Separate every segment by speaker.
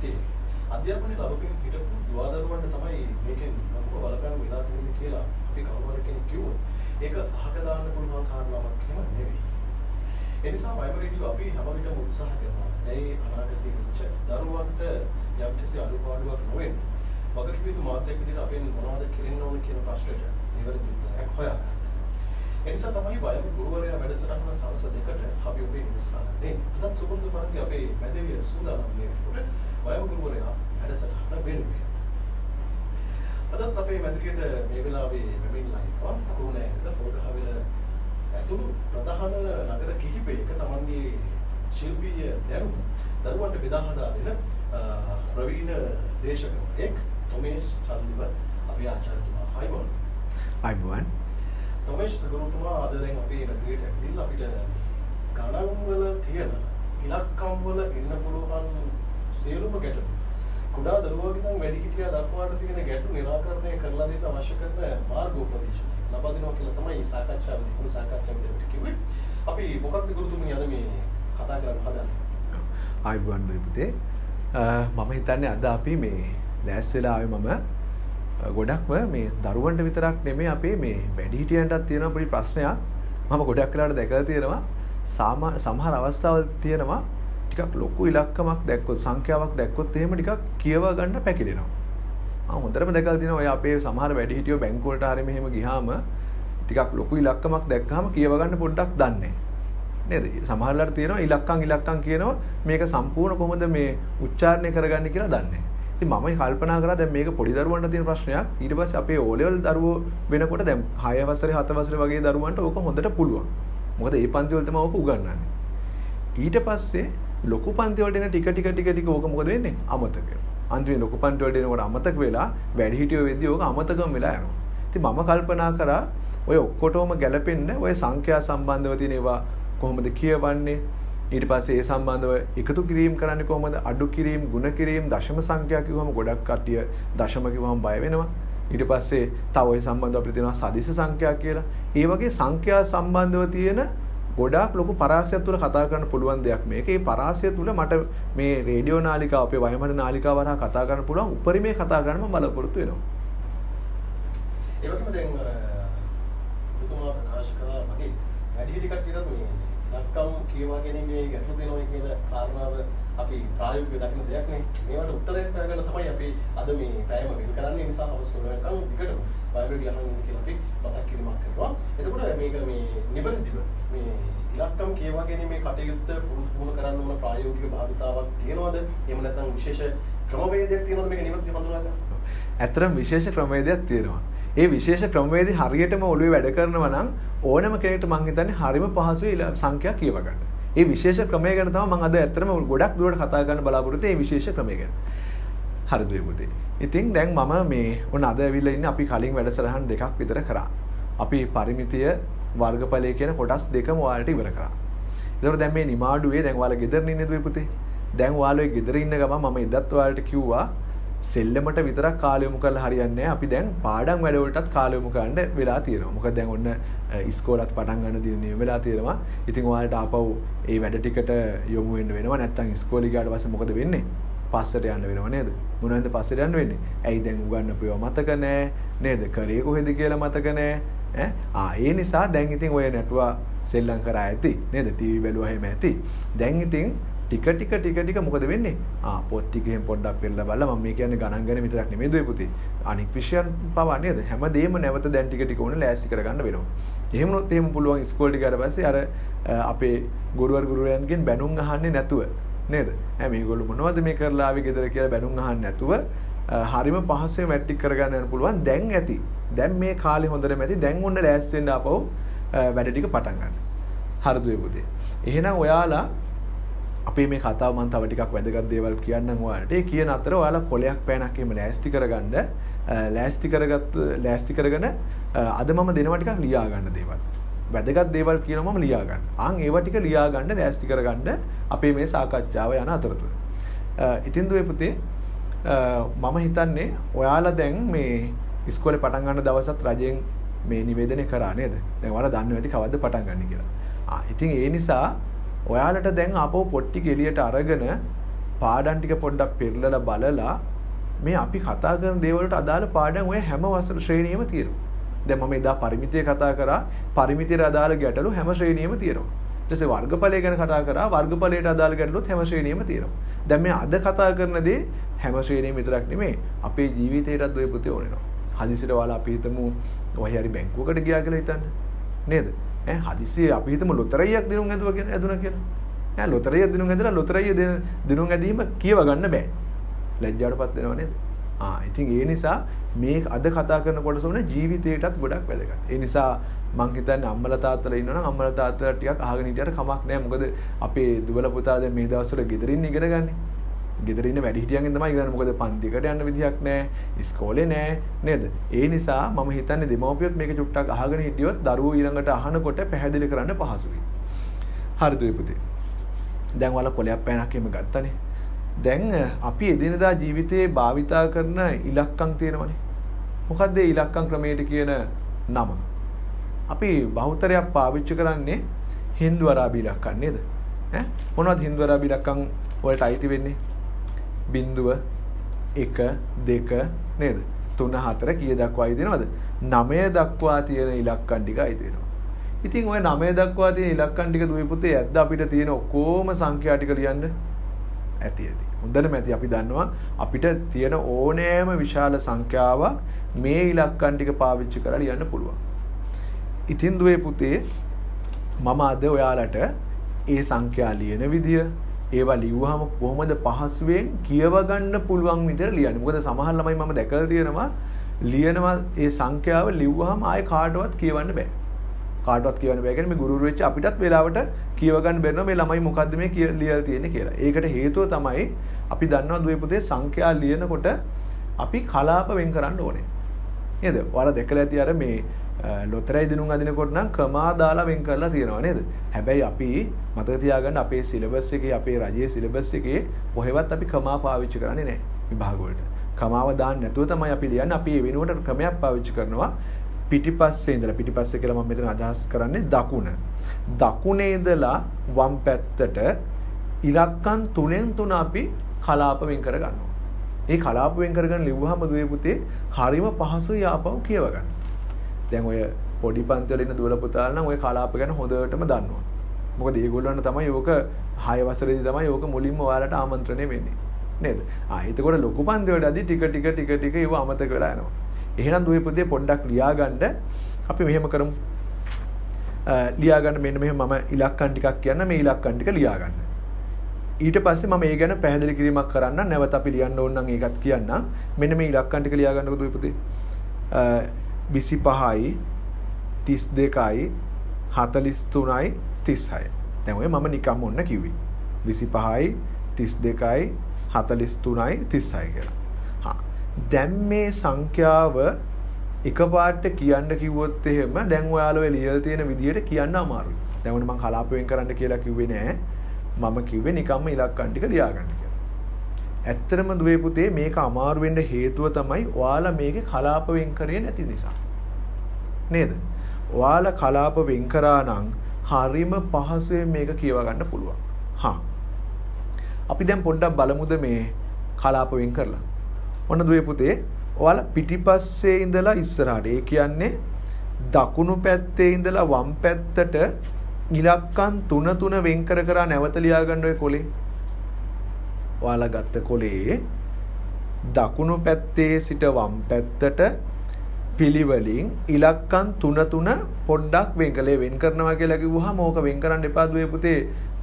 Speaker 1: තියෙනවා. අධ්‍යාපනයේ ලබමින් හිටපු දුවදරුවන්ට තමයි මේකෙන් ලොකු බලපෑම් වෙලා තියෙන්නේ කියලා අපි කවුරු කෙනෙක් කිව්වොත් ඒක අහක දාන්න පුළුවන් කාරණාවක් එහෙම නෙවෙයි. ඒ නිසා වයිබර් රේඩියෝ අපි හැම විටම උත්සාහ කරනවා. ඒ අනාගතයේ ඉච්ඡ දරුවන්ට යම්කිසි අඩුපාඩුවක් නොවෙන්න වගකීම් යුතු මාත්‍යක් විදිහට අපෙන් මොනවද කෙරෙන්න ඕන කියන ප්‍රශ්නෙට නිවැරදි උත්තරයක් හොයාගන්න. ඒ නිසා තමයි වයඹ ගුරුවරයා වැඩසටහන සවස් 2ට අපි ඔබේ නිවස්කාරන්නේ. අදත් සුබුදු පරිදි අපේ මැදවිය සූදානම් වෙනකොට වයඹ ගුරුවරයා වැඩසටහන වෙනුවෙන්. අදත් අපේ මැදිරියට මේ වෙලාවේ මෙමින්ලා ඉන්නවා. කුරුණෑගල පොඩහවිල ඇතුළු ප්‍රධාන නගර කිහිපයක තමන්ගේ ශිල්පීය දැනුම දරුවන්ට බෙදා හදා දෙන ප්‍රවීණ දේශකවරයෙක් තොමේෂ් චන්දිව අපේ ආචාර්යතුමා.
Speaker 2: අයිබෝන්.
Speaker 1: තොමේෂ් ගුරුතුමා අද දැන් අපේ මැදිරියට ඇවිල්ලා අපිට ගණන් වල තියෙන ඉලක්කම් වල ඉන්න පුළුවන් සියලුම ගැටලු කුඩා දරුවෝගෙන් නම් වැඩිහිටියා දක්වාට තියෙන ගැටලු निराකරණය කරලා දෙන්න අවශ්‍ය කරන මාර්ගෝපදේශ ලබා දෙනවා කියලා තමයි සාකච්ඡාවේදී කිව්වේ. අපි මොකක්ද ගුරුතුමනි අද මේ කතා කරන්න හදන්නේ?
Speaker 2: අයිබෝන් පුතේ. මම හිතන්නේ අද අපි මේ ලෑස් වෙලා ආවේ මම ගොඩක්ම මේ දරුවන්ට විතරක් නෙමෙයි අපේ මේ වැඩිහිටියන්ටත් තියෙන පොඩි ප්‍රශ්නයක් මම ගොඩක් වෙලාවට දැකලා තියෙනවා. සමහර අවස්ථාවල් තියෙනවා ටිකක් ලොකු ඉලක්කමක් දැක්කොත් සංඛ්‍යාවක් දැක්කොත් එහෙම ටිකක් කියව ගන්න පැකිලෙනවා. මම හොඳටම දැකලා තියෙනවා ඔය අපේ සමහර වැඩිහිටියෝ බැංකු වලට හරි මෙහෙම ගියාම ටිකක් ලොකු ඉලක්කමක් දැක්කම කියව ගන්න පොඩ්ඩක් දන්නේ නේද? සමහරවල්ලාට තියෙනවා ඉලක්කම් කියනවා මේක සම්පූර්ණ කොහොමද මේ උච්චාරණය කරගන්නේ කියලා දන්නේ. ඉතින් මම කල්පනා කරා දැන් මේක පොඩි දරුවන්ට තියෙන ප්‍රශ්නයක්. ඊට පස්සේ අපේ O level දරුවෝ වෙනකොට දැන් 6 වසරේ 7 වසරේ වගේ දරුවන්ට ඕක හොඳට පුළුවන්. මොකද ඒ පන්ති වල තමයි ඕක උගන්වන්නේ. ඊට පස්සේ ලොකු පන්ති වලට එන ටික ඕක මොකද වෙන්නේ? අමතක වෙනවා. අන්තිමේ ලොකු පන්ති වලට එනකොට අමතක වෙලා වැඩිහිටියෝ වෙද්දී ඕක අමතකම වෙලා යනවා. ඉතින් මම කල්පනා කරා ඔය ඔක්කොටම ගැලපෙන්න ඔය සංඛ්‍යා සම්බන්ධව තියෙන ඒවා කොහොමද කියවන්නේ? ඊට පස්සේ ඒ සම්බන්ධව එකතු කිරීම කරන්නේ කොහොමද? අඩු කිරීම, ಗುಣ කිරීම, දශම සංඛ්‍යා කිව්වම ගොඩක් කට්ටිය දශම කිව්වම බය වෙනවා. ඊට පස්සේ තව ওই සම්බන්ධව අපිට තියෙනවා සදිශ සංඛ්‍යා කියලා. ඒ වගේ සංඛ්‍යා සම්බන්ධව තියෙන ගොඩාක් ලොකු පරාසයක් තුල කතා කරන්න පුළුවන් දෙයක් මේක. ඒ පරාසය තුල මට මේ රේඩියෝ නාලිකාව අපේ වයමන නාලිකාව වරහා කතා කරන්න පුළුවන් උපරිමයේ කතා කරන්න මම බලාපොරොත්තු වෙනවා.
Speaker 1: ඒ වගේම දැන් පුදුමා ප්‍රකාශ කරලා මගේ වැඩිහිටි කට්ටියට මේ ඉලක්කම් කියවා ගැනීමේ ගැටලු තියෙනවා කියන කාරණාව අපි ප්‍රායෝගිකව දකින දෙයක් නේ. මේවට උත්තරයක් හොයාගන්න තමයි අපි අද මේ පැයම වෙන් කරන්නේ. නිසා අවශ්‍ය වෙනකම් දිගටම වයිබර් යහන්න කියලා අපි මතක් කිරීමක් කරනවා. එතකොට මේක මේ නිවැරදිව මේ ඉලක්කම් කියවා ගැනීමේ කටයුත්ත පුහුණු කරන්න ඕන ප්‍රායෝගික භාවිතාවක් තියෙනවද? එහෙම නැත්නම් විශේෂ ක්‍රමවේදයක් තියෙනවද මේක නිවැරදිව හඳුනා ගන්න?
Speaker 2: ඇත්තටම විශේෂ ක්‍රමවේදයක් තියෙනවා. ඒ විශේෂ ක්‍රමවේදී හරියටම ඔළුවේ වැඩ කරනවා නම් ඕනම කෙනෙක්ට මම හිතන්නේ හරිම පහසුයි සංඛ්‍යා කියව ගන්න. ඒ විශේෂ ක්‍රමය ගැන තමයි මම අද ඇත්තටම ගොඩක් දුරට කතා කරන්න බලාපොරොත්තු වෙන්නේ. මේ විශේෂ ක්‍රමය ගැන. හරිද පුතේ? ඉතින් දැන් මම මේ ඔන්න අද ඇවිල්ලා ඉන්නේ අපි කලින් වැඩසටහන් දෙකක් විතර කරා. අපි පරිමිතිය වර්ගඵලය කියන කොටස් දෙකම ඔයාලට ඉවර කරා. ඒතකොට දැන් මේ නිමාඩුවේ දැන් ඔයාලා ගෙදර ඉන්නේ දුවේ පුතේ. දැන් ඔයාලා ඔය ගෙදර ඉන්න ගමන් මම ඉදත් ඔයාලට කිව්වා සෙල්ලමට විතරක් කාලය යොමු කරලා හරියන්නේ නැහැ. අපි දැන් පාඩම් වැඩවලටත් කාලය යොමු කරන්න වෙලා තියෙනවා. මොකද දැන් ඔන්න ඉස්කෝලත් පටන් ගන්න දින නියම වෙලා තියෙනවා. ඉතින් ඔයාලට ආපහු ඒ වැඩ ටිකට යොමු වෙන්න වෙනවා. නැත්තම් ඉස්කෝලේ ගියාට පස්සේ මොකද වෙන්නේ? පස්සට යන්න වෙනව නේද? මොනවද පස්සට යන්න වෙන්නේ? ඇයි දැන් උගන්නපු ඒවා මතක නැහැ නේද? කරේ කොහෙද කියලා මතක නැහැ. ඒ නිසා දැන් ඉතින් ඔය නැටුවා සෙල්ලම් කරා ඇති නේද? ටීවී බැලුවා එහෙම ඇති. දැන් ඉතින් ටික මොකද වෙන්නේ? පොත් ටිකෙන් පොඩ්ඩක් පෙරලා බලලා මම මේ කියන්නේ ගණන් ගැන විතරක් නෙමෙයි දුවේ පුතේ. අනික් විෂයන් පවා නේද? හැමදේම නැවත දැන් ටික ඕන ලෑස්ති කරගන්න වෙනවා. එහෙම වුණොත් එහෙම පුළුවන් ඉස්කෝලේ ගියාට පස්සේ අර අපේ ගුරුවරයන්ගෙන් බැනුම් අහන්නේ නැතුව නේද? මේගොල්ලෝ මොනවද මේ කරලා ආවේ ගෙදර කියලා බැනුම් අහන්නේ නැතුව හරිම පහසුවෙන් මැට්‍රික් කරගන්න යන්න පුළුවන්. දැන් ඇති. දැන් මේ කාලේ හොඳටම ඇති. දැන් ඔන්න ලෑස්ති වෙන්න ආපහු වැඩ ටික පටන් ගන්න. හරිද දුවේ පුතේ? එහෙනම් ඔයාලා අපේ මේ කතාව මම තව ටිකක් වැදගත් දේවල් කියන්නම් ඔයාලට. ඒ කියන අතර ඔයාලා කොලයක් පෑනක් එහෙම ලෑස්ති කරගන්න ලෑස්ති කරගෙන අද මම දෙනවා ටිකක් ලියා ගන්න දේවල්. වැදගත් දේවල් කියනවා මම ලියා ගන්න. ඒවා ටික ලියා ගන්න ලෑස්ති කරගන්න අපේ මේ සාකච්ඡාව යන අතරතුර. ඉතින් දුවේ පුතේ මම හිතන්නේ ඔයාලා දැන් මේ ඉස්කෝලේ පටන් ගන්න දවසත් රජයෙන් මේ නිවේදනය කරා නේද? දැන් ඔයාලා දන්නව ඇති කවද්ද පටන් ගන්න කියලා. ඉතින් ඒ නිසා ඔයාලට දැන් ආපහු පොට්ටි එළියට අරගෙන පාඩම් ටික පොඩ්ඩක් පෙරලලා බලලා මේ අපි කතා කරන දේවල් වලට අදාළ පාඩම් ඔය හැම වසර ශ්‍රේණියෙම තියෙනවා. දැන් මම එදා පරිමිතිය කතා කරා. පරිමිතියට අදාළ ගැටලු හැම ශ්‍රේණියෙම තියෙනවා. ඊට පස්සේ වර්ගඵලය ගැන කතා කරා. වර්ගඵලයට අදාළ ගැටලුත් හැම ශ්‍රේණියෙම තියෙනවා. දැන් මේ අද කතා කරන දේ හැම ශ්‍රේණියෙම විතරක් නෙමෙයි අපේ ජීවිතේටත් ඔය පුතේ ඕනෙනවා. හදිසියට ඔයාලා අපි හිතමු ඔය හරි බැංකුවකට ගියා කියලා හිතන්න. නේද? හදිසියේ අපි හිතමු ලොතරැයියක් දිනුම් ඇදුවා කියලා ඇදුණා කියලා. ලොතරැයියක් දිනුම් ඇදලා ලොතරැයිය දිනුම් ඇදීම කියව ගන්න බෑ. ලැජ්ජාවටපත් වෙනව නේද? ඉතින් ඒ නිසා මේ අද කතා කරන කොටස උනේ ජීවිතේටත් ගොඩක් වැදගත්. ඒ නිසා මං හිතන්නේ අම්මලා තාත්තලා ඉන්නවනම් අම්මලා තාත්තලා ටිකක් අහගෙන හිටියට කමක් නැහැ. මොකද අපේ දුවල පුතා දැන් මේ දවස්වල ගෙදරින් ඉගෙන ගන්න. ගෙදරින් ඉන්න වැඩිහිටියන්ගෙන් තමයි ඉගෙන ගන්න. මොකද පන්තිකට යන්න විදියක් නැහැ. ඉස්කෝලේ නැහැ නේද? ඒ නිසා මම හිතන්නේ දෙමව්පියොත් මේක චුට්ටක් අහගෙන හිටියොත් දරුවෝ ඊළඟට අහනකොට පැහැදිලි කරන්න පහසුයි. හරිද ඔය පුතේ? දැන් ඔයාලා කොලයක් පෑනක් එහෙම ගත්තනේ. දැන් අපි එදිනදා ජීවිතයේ භාවිතා කරන ඉලක්කම් තියෙනවනේ. මොකක්ද ඒ ඉලක්කම් ක්‍රමයට කියන නම? අපි බහුතරයක් පාවිච්චි කරන්නේ හින්දු අරාබි ඉලක්කම් නේද? මොනවද හින්දු අරාබි ඉලක්කම් වලට අයිති වෙන්නේ? 0 1 2 නේද? 3 4 කීය දක්වා අයිති වෙනවද? 9 දක්වා තියෙන ඉලක්කම් ටික අයිති වෙනවා. ඉතින් ওই 9 දක්වා තියෙන ඉලක්කම් ටික දුවේ පුතේ ඇද්ද අපිට තියෙන ඔක්කොම සංඛ්‍යා ටික ලියන්න? ඇති. හොඳටම ඇති. අපි දන්නවා අපිට තියෙන ඕනෑම විශාල සංඛ්‍යාවක් මේ ඉලක්කම් ටික පාවිච්චි කරලා ලියන්න පුළුවන්. ඉතින් දුවේ පුතේ මම අද ඔයාලට ඒ සංඛ්‍යා ලියන විදිය ඒවා ලියුවාම කොහොමද පහසුවෙන් කියව ගන්න පුළුවන් විදිහට ලියන්නේ. මොකද සමහර ළමයි මම දැකලා තියෙනවා ලියනවා ඒ සංඛ්‍යාව ලිව්වහම ආයේ කාටවත් කියවන්න බෑ. කාටවත් කියවන්න බෑ කියන්නේ මේ ගුරුවරු වෙච්ච අපිටත් වෙලාවට කියව ගන්න බැරිනවා මේ ළමයි මොකද්ද මේ ලියලා තියෙන්නේ කියලා. ඒකට හේතුව තමයි අපි දන්නවා දුවේ පුතේ සංඛ්‍යා ලියනකොට අපි කලාප වෙන් කරන්න ඕනේ. නේද? ඔයාලා දැකලා ඇති අර මේ ලොතරැයි දිනුම් අදිනකොට නම් ක්‍රමා දාලා වෙන් කරලා තියෙනවා නේද? හැබැයි අපි මතක තියාගන්න අපේ සිලබස් එකේ අපේ රජයේ සිලබස් එකේ කොහෙවත් අපි ක්‍රමා පාවිච්චි කරන්නේ නැහැ විභාග වලට. ක්‍රමාව දාන්න නැතුව තමයි අපි ලියන්නේ. අපි ඒ වෙනුවට ක්‍රමයක් පාවිච්චි කරනවා. පිටිපස්සේ ඉඳලා පිටිපස්සේ කියලා මම මෙතන අදහස් කරන්නේ දකුණ. දකුණේ ඉඳලා වම් පැත්තට ඉලක්කම් 3න් 3 අපි කලාප වෙන් කර ගන්නවා. මේ කලාප වෙන් කරගෙන ලිව්වහම දුවේ පුතේ හරිම පහසුයි ආපහු කියව ගන්න. දැන් ඔය පොඩි පන්ති වල ඉන්න දුවල පුතාලා නම් ඔය කලාප ගැන හොඳටම දන්නවා. මොකද ඒගොල්ලන්ට තමයි ඕක 6 වසරේදී තමයි ඕක මුලින්ම ඔයාලට ආමන්ත්‍රණය වෙන්නේ. නේද? එතකොට ලොකු පන්ති වලදී ටික ඒව අමතක වෙලා යනවා. එහෙනම් දුවේ පුතේ පොඩ්ඩක් ලියා ගන්න. අපි මෙහෙම කරමු. ලියා ගන්න මෙන්න මෙහෙම මම ඉලක්කම් ටිකක් කියන්න මේ ඉලක්කම් ටික ලියා ගන්න. ඊට පස්සේ මම ඒ ගැන පැහැදිලි කිරීමක් කරන්න නැවත අපි ලියන්න ඕන නම් ඒකත් කියන්නම්. මෙන්න මේ ඉලක්කම් ටික ලියා ගන්නකො දුවේ පුතේ. 25යි 32යි 43යි 36. දැන් ඔය මම නිකම්ම ඔන්න කිව්වේ. 25යි 32යි 43යි 36 කියලා. දැන් මේ සංඛ්‍යාව එකපාරට කියන්න කිව්වොත් එහෙම දැන් ඔයාලා ඔය ලියලා තියෙන විදිහට කියන්න අමාරුයි. දැන් උන මම කලාප වෙන් කරන්න කියලා කිව්වේ නෑ. මම කිව්වේ නිකම්ම ඉලක්කම් ටික ලියා ගන්න කියලා. ඇත්තටම දුවේ පුතේ මේක අමාරු වෙන්න හේතුව තමයි ඔයාලා මේකේ කලාප වෙන් කරේ නැති නිසා. නේද? ඔයාලා කලාප වෙන් කරා නම් හරිම පහසුවෙන් මේක කියව ගන්න පුළුවන්. අපි දැන් පොඩ්ඩක් බලමුද මේ කලාප වෙන් කරලා. ඔන්න දුවේ පුතේ ඔයාලා පිටිපස්සේ ඉඳලා ඉස්සරහට. ඒ කියන්නේ දකුණු පැත්තේ ඉඳලා වම් පැත්තට ඉලක්කම් 3 වෙන් කර නැවත ලියා ගන්න ඔය කොලේ. ඔයාලා ගත්ත කොලේ දකුණු පැත්තේ සිට වම් පැත්තට පිළිවෙලින් ඉලක්කම් 3 පොඩ්ඩක් වෙන් කරනවා කියලා කිව්වහම ඕක වෙන් කරන්න එපා දුවේ පුතේ.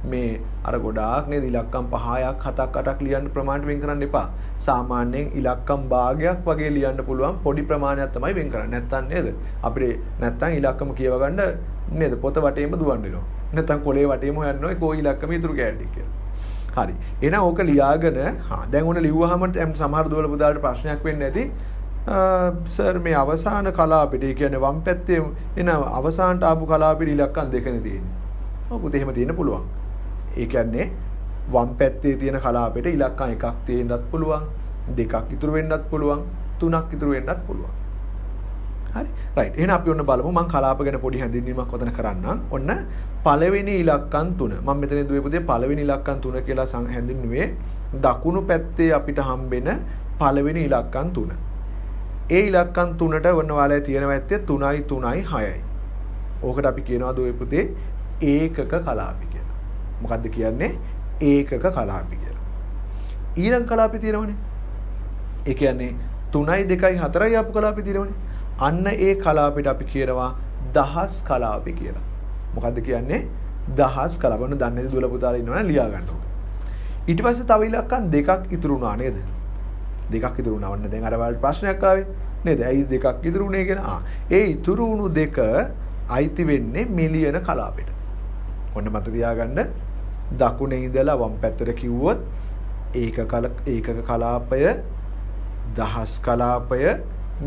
Speaker 2: මේ අර ගොඩාක් නේද ඉලක්කම් 5ක් 7ක් 8ක් ලියන්න ප්‍රමාණයට වෙන් කරන්න එපා. සාමාන්‍යයෙන් ඉලක්කම් භාගයක් වගේ ලියන්න පුළුවන් පොඩි ප්‍රමාණයක් තමයි වෙන් කරන්නේ. නැත්තම් නේද? අපිට නැත්තම් ඉලක්කම කියව ගන්න නේද පොත වටේම දුවන්න වෙනවා. නැත්තම් කොලේ වටේම හොයන්න ඕනේ කොයි ඉලක්කම ඉතුරු කැඩටි කියලා. හරි. එහෙනම් ඕක ලියාගෙන දැන් ඔන්න ලිව්වහම සමහර දුවල පුතාලට ප්‍රශ්නයක් වෙන්නේ නැති. සර් මේ අවසාන කලාපෙට කියන්නේ වම් පැත්තේ එන අවසානට ආපු කලාපෙට ඉලක්කම් 2නේ තියෙන්නේ. ඔව් පුතේ එහෙම තියෙන්න පුළුවන්. ඒ කියන්නේ වම් පැත්තේ තියෙන කලාපෙට ඉලක්කම් 1ක් තියෙන්නත් පුළුවන්, 2ක් ඉතුරු වෙන්නත් පුළුවන්, 3ක් ඉතුරු වෙන්නත් පුළුවන්. හරි රයිට් එහෙනම් අපි ඔන්න බලමු මම කලාප ගැන පොඩි හැඳින්වීමක් ඔතන කරන්නම් ඔන්න පළවෙනි ඉලක්කම් 3 මම මෙතන දුවේ පුතේ පළවෙනි ඉලක්කම් 3 කියලා හැඳින්වුවේ දකුණු පැත්තේ අපිට හම්බෙන පළවෙනි ඉලක්කම් 3 ඒ ඉලක්කම් 3ට ඔන්න ඔයාලා තියෙනවා ඇත්තේ 3යි 3යි 6යි ඕකට අපි කියනවා දුවේ පුතේ ඒකක කලාපි කියලා මොකද්ද කියන්නේ ඒකක කලාපි කියලා ඊළඟ කලාපි තියෙනවනේ ඒ කියන්නේ 3යි 2යි 4යි ආපු කලාපි තියෙනවනේ අන්න ඒ කලාපෙට අපි කියනවා දහස් කලාපි කියලා. මොකද්ද කියන්නේ? දහස් කලාප. ඔන්න දන්නේ නැති දුවල පුතාලා ඉන්නවනේ ලියා ගන්න ඕක. ඊට පස්සේ තව ඉලක්කම් දෙකක් ඉතුරු වුණා නේද? දෙකක් ඉතුරු වුණා. ඔන්න දැන් අර වල ප්‍රශ්නයක් ආවේ නේද? ඇයි දෙකක් ඉතුරු වුණේ කියලා. ඒ ඉතුරු වුණු දෙක අයිති වෙන්නේ මිලියන කලාපෙට. ඔන්න මත තියාගන්න දකුණේ ඉඳලා වම් පැත්තට කිව්වොත් ඒකක කලාපය දහස් කලාපය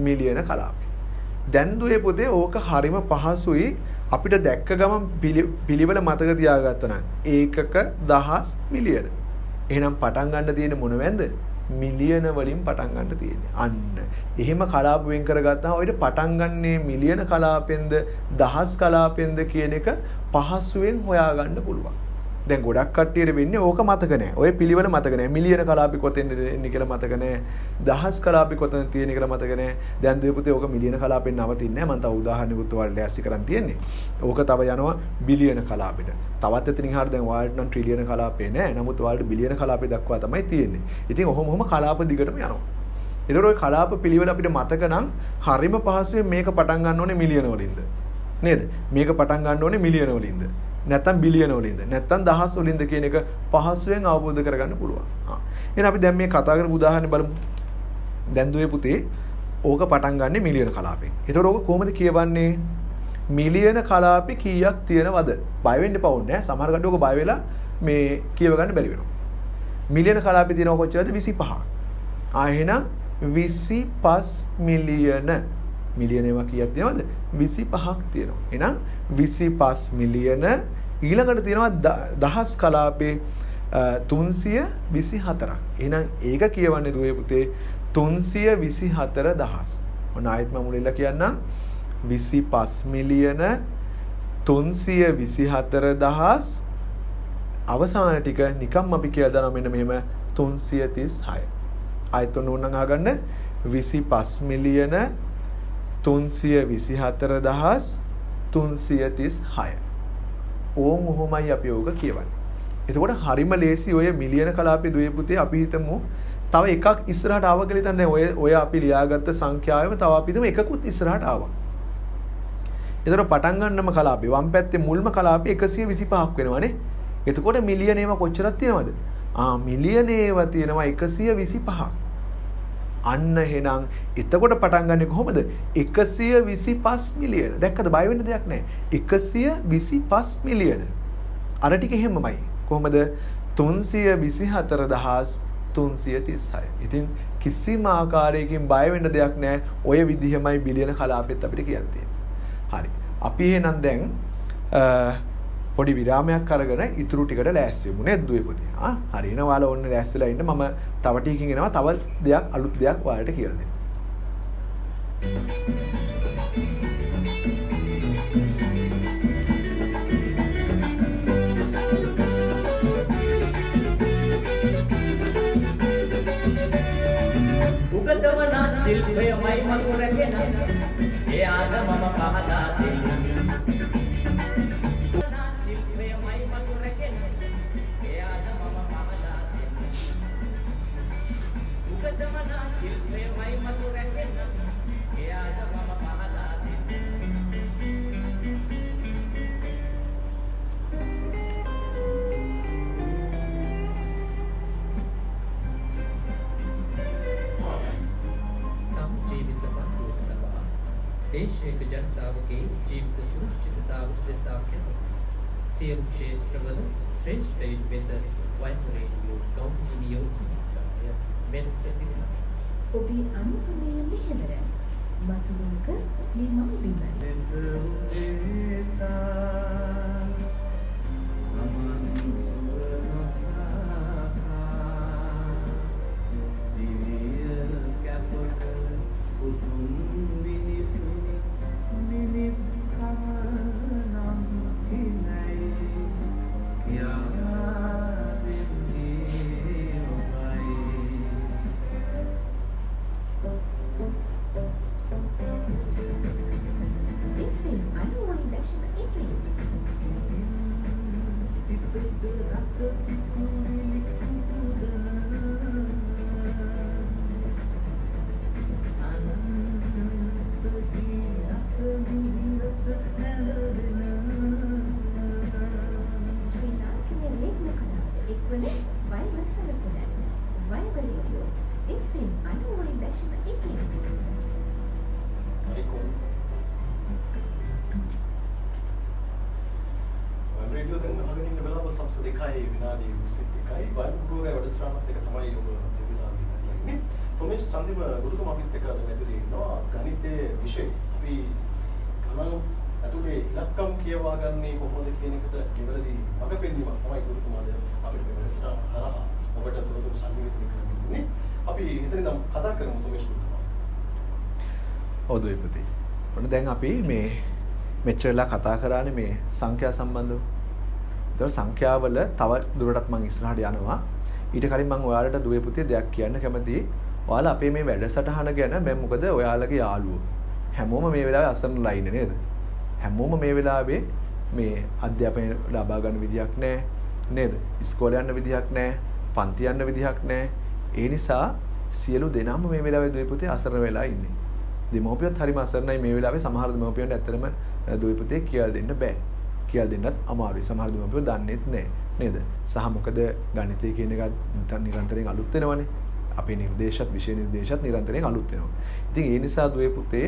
Speaker 2: මිලියන කලාපය. දැන් දුවේ පුතේ ඕක හරිම පහසුයි අපිට දැක්ක ගමන් පිළිවෙල මතක තියාගත්තා නම් ඒකක දහස් මිලියන. එහෙනම් පටන් ගන්න තියෙන්නේ මොනවැන්ද? මිලියන වලින් පටන් ගන්න තියෙන්නේ. අන්න. එහෙම කලාප වෙන් කරගත්තාම ඔයිට පටන් ගන්නේ මිලියන කලාපෙන්ද දහස් කලාපෙන්ද කියන එක පහසුවෙන් හොයාගන්න පුළුවන්. දැන් ගොඩක් කට්ටියට වෙන්නේ ඕක මතක නැහැ. ඔය පිළිවෙල මතක නැහැ. මිලියන කලාපි කොතෙන්ද එන්නේ කියලා මතක නැහැ. දහස් කලාපි කොතන තියෙන කියලා මතක නැහැ. දැන් දුවේ පුතේ ඕක මිලියන කලාපෙන් නවතින්නේ නැහැ. මම තව උදාහරණයකට ඔයාලට ලෑස්ති කරන් තියෙන්නේ. ඕක තව යනවා බිලියන කලාපෙට. තවත් එතනින් හරිය දැන් ඔයාලට නම් ට්‍රිලියන කලාපේ නැහැ. නමුත් ඔයාලට බිලියන කලාපේ දක්වා තමයි තියෙන්නේ. ඉතින් ඔහොම කලාප දිගටම යනවා. ඒතකොට ඔය කලාප පිළිවෙල අපිට මතක නම් හරිම පහසුවෙන් මේක පටන් ගන්න ඕනේ මිලියන වලින්ද. නේද? මේක පටන් ගන්න ඕනේ මිලියන වලින්ද. නැත්තම් බිලියන වලින්ද නැත්තම් දහස් වලින්ද කියන එක පහසුවෙන් අවබෝධ කරගන්න පුළුවන්. එහෙනම් අපි දැන් මේ කතා කරපු උදාහරණය බලමු. දැන් දුවේ පුතේ ඕක පටන් ගන්න මිලියන කලාපෙන්. ඒතකොට ඕක කොහොමද කියවන්නේ? මිලියන කලාපේ කීයක් තියෙනවද? බය වෙන්න එපා ඕනේ. සමහර කඩේ ඕක බය වෙලා මේ කියව ගන්න බැරි වෙනවා. මිලියන කලාපේ තියෙනව කොච්චරද? 25ක්. එහෙනම් 25 මිලියන මිලියන ඒවා කීයක් තියෙනවද? 25ක් තියෙනවා. එහෙනම් 25 මිලියන ඊළඟට තියෙනවා දහස් කලාපේ 324ක්. එහෙනම් ඒක කියවන්නේ දුවේ පුතේ 324,000. ඔන්න ආයෙත් මම මුලින්ම කියන්නම් 25 මිලියන 324,000 අවසාන ටික නිකම්ම අපි කියලා දානවා මෙන්න මෙහෙම 336. ආයෙත් ඔන්න ඕනනම් අහගන්න 25 මිලියන 324,336. ඕම් ඔහොමයි අපි ඕක කියවන්නේ. එතකොට හරිම ලේසි ඔය මිලියන කලාපේ දුවේ පුතේ අපි හිතමු තව එකක් ඉස්සරහට ආව කියලා හිතන්න. දැන් ඔය අපි ලියාගත්ත සංඛ්‍යාවෙම තව අපි හිතමු එකකුත් ඉස්සරහට ආවා. එතකොට පටන් ගන්නම කලාපේ වම් පැත්තේ මුල්ම කලාපේ 125ක් වෙනවානේ. එතකොට මිලියන ඒවා කොච්චරක් තියෙනවද? මිලියන ඒවා තියෙනවා 125ක්. අන්න එහෙනම් එතකොට පටන් ගන්නේ කොහොමද? 125 මිලියන. දැක්කද? බය වෙන්න දෙයක් නැහැ. 125 මිලියන. අර ටික එහෙමමයි. කොහොමද? 324,336. ඉතින් කිසිම ආකාරයකින් බය වෙන්න දෙයක් නැහැ. ඔය විදිහමයි බිලියන කලාපෙත් අපිට කියන්න තියෙන්නේ. හරි. අපි එහෙනම් දැන් පොඩි විරාමයක් අරගෙන ඉතුරු ටිකට ලෑස්ති වෙමු නේද දුවේ පුතේ? හරි. එනවා ඔයාලා ඔන්න ලෑස්තිලා ඉන්න. මම තව ටිකකින් එනවා. තව දෙයක් අලුත් දෙයක් ඔයාලට කියලා දෙන්න.
Speaker 3: උගතවන ශිල්පයමයි මතු රැගෙන ඒ ආද මම පහදා දෙන්න. දේශයක ජනතාවගේ ජීවිත සුරක්ෂිතතාව උදෙසා සියලු ක්ෂේත්‍රවල ශ්‍රේෂ්ඨ යුද්ධ වයින් රේඩියෝ කවුන්සිලියෝ චාය මෙන්සෙතින
Speaker 4: ඔබේ අනුගමනය මෙහෙවර මතුලක මේ මම එක්වන වයවර සලකුණ. වයවර රේඩියෝ FM 90.1.
Speaker 1: අයිකෝ රේඩියෝ දැන් අහගෙන ඉන්න වෙලාව සම්ස 2යි විනාඩි 22යි වයඹුරේ වැඩසටහනත් එක තමයි ඔබ දෙවිලා ඉන්නේ. කොමෙස් චන්දිම ගුරුතුමා අපිත් එක්ක මෙතන ඉන්නවා ගණිතයේ විෂය. අපි ගණන් ඇතුලේ ඉලක්කම් කියවා ගන්නේ කොහොමද කියන එකට නිවැරදි මඟ පෙන්වීමක් තමයි ගුරුතුමාද අපිට මේ වැඩසටහන හරහා ඔබට තොරතුරු සංවිධානය කරන්නේ. අපි එතනින්ම කතා කරමු කොමෙස් ගුරුතුමා.
Speaker 2: ඔව් දෙවිපති. ඔන්න දැන් අපි මේ මෙච්චරලා කතා කරානේ මේ සංඛ්‍යා සම්බන්ධව. ඒතකොට සංඛ්‍යාවල තව දුරටත් මම ඉස්සරහට යනවා. ඊට කලින් මම ඔයාලට දුවේ පුතේ දෙයක් කියන්න කැමතියි. ඔයාලා අපේ මේ වැඩසටහන ගැන මම මොකද ඔයාලගේ යාළුවෝ හැමෝම මේ වෙලාවේ අසරණලා ඉන්නේ නේද? හැමෝම මේ වෙලාවේ මේ අධ්‍යාපනය ලබා ගන්න විදියක් නැහැ නේද? ඉස්කෝලේ යන්න විදියක් නැහැ, පන්ති යන්න විදියක් නැහැ. ඒ නිසා සියලු දෙනාම මේ වෙලාවේ දුවේ පුතේ අසරණ වෙලා ඉන්නේ. දෙමව්පියොත් හරිම අසරණයි මේ වෙලාවේ. සමහර දෙමව්පියන්ට ඇත්තටම දුවේ පුතේ කියලා දෙන්න බෑ. කියලා දෙන්නත් අමාරුයි. සමහර දෙමව්පියෝ දන්නේත් නැහැ නේද? සහ මොකද ගණිතය කියන එක නිරන්තරයෙන් අලුත් වෙනවනේ. අපේ නිර්දේශත් විෂය නිර්දේශත් නිරන්තරයෙන් අලුත් වෙනවා. ඉතින් ඒ නිසා දුවේ පුතේ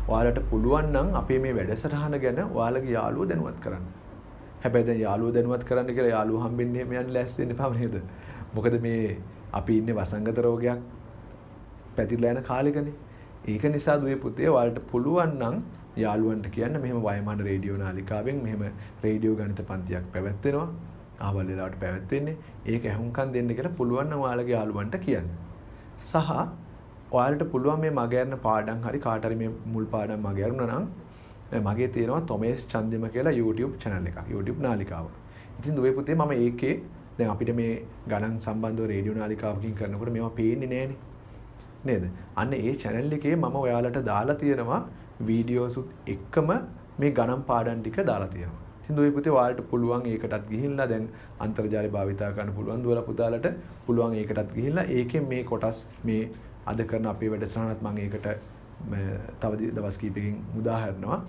Speaker 2: ඔයාලට පුළුවන් නම් අපේ මේ වැඩසටහන ගැන ඔයාලගේ යාළුවෝ දැනුවත් කරන්න. හැබැයි දැන් යාළුවෝ දැනුවත් කරන්න කියලා යාළුවෝ හම්බෙන්නේ මේ යන්නේ ලෑස්ති වෙන්න එපා නේද? මොකද මේ අපි ඉන්නේ වසංගත රෝගයක් පැතිරලා යන කාලෙකනේ. ඒක නිසා දුවේ පුතේ ඔයාලට පුළුවන් නම් යාළුවන්ට කියන්න මෙහෙම වයමාන රේඩියෝ නාලිකාවෙන් මෙහෙම රේඩියෝ ගණිත පන්තියක් පැවැත්වෙනවා. ආවල් වෙලාවට පැවැත්වෙන්නේ. ඒක ඇහුම්කන් දෙන්න කියලා පුළුවන් නම් ඔයාලගේ යාළුවන්ට කියන්න. සහ ඔයාලට පුළුවන් මේ මගහැරන පාඩම් හරි කාට හරි මේ මුල් පාඩම් මගහැරුණා නම් මගේ තියෙනවා තොමේස් චන්දිම කියලා YouTube channel එකක්. YouTube නාලිකාව. ඉතින් දුවේ පුතේ මම ඒකේ දැන් අපිට මේ ගණන් සම්බන්ධව රේඩියෝ නාලිකාවකින් කරනකොට මේවා පේන්නේ නැහනේ. නේද? අන්න ඒ channel එකේ මම ඔයාලට දාලා තියෙනවා වීඩියෝසුත් එක්කම මේ ගණන් පාඩම් ටික දාලා තියෙනවා. ඉතින් දුවේ පුතේ ඔයාලට පුළුවන් ඒකටත් ගිහිල්ලා දැන් අන්තර්ජාලය භාවිතා කරන්න පුළුවන් දුවලා පුතාලට පුළුවන් ඒකටත් ගිහිල්ලා ඒකෙන් මේ කොටස් මේ අද කරන අපේ වැඩසටහනත් මම ඒකට තව දවස් කීපකින් උදාහරනවා.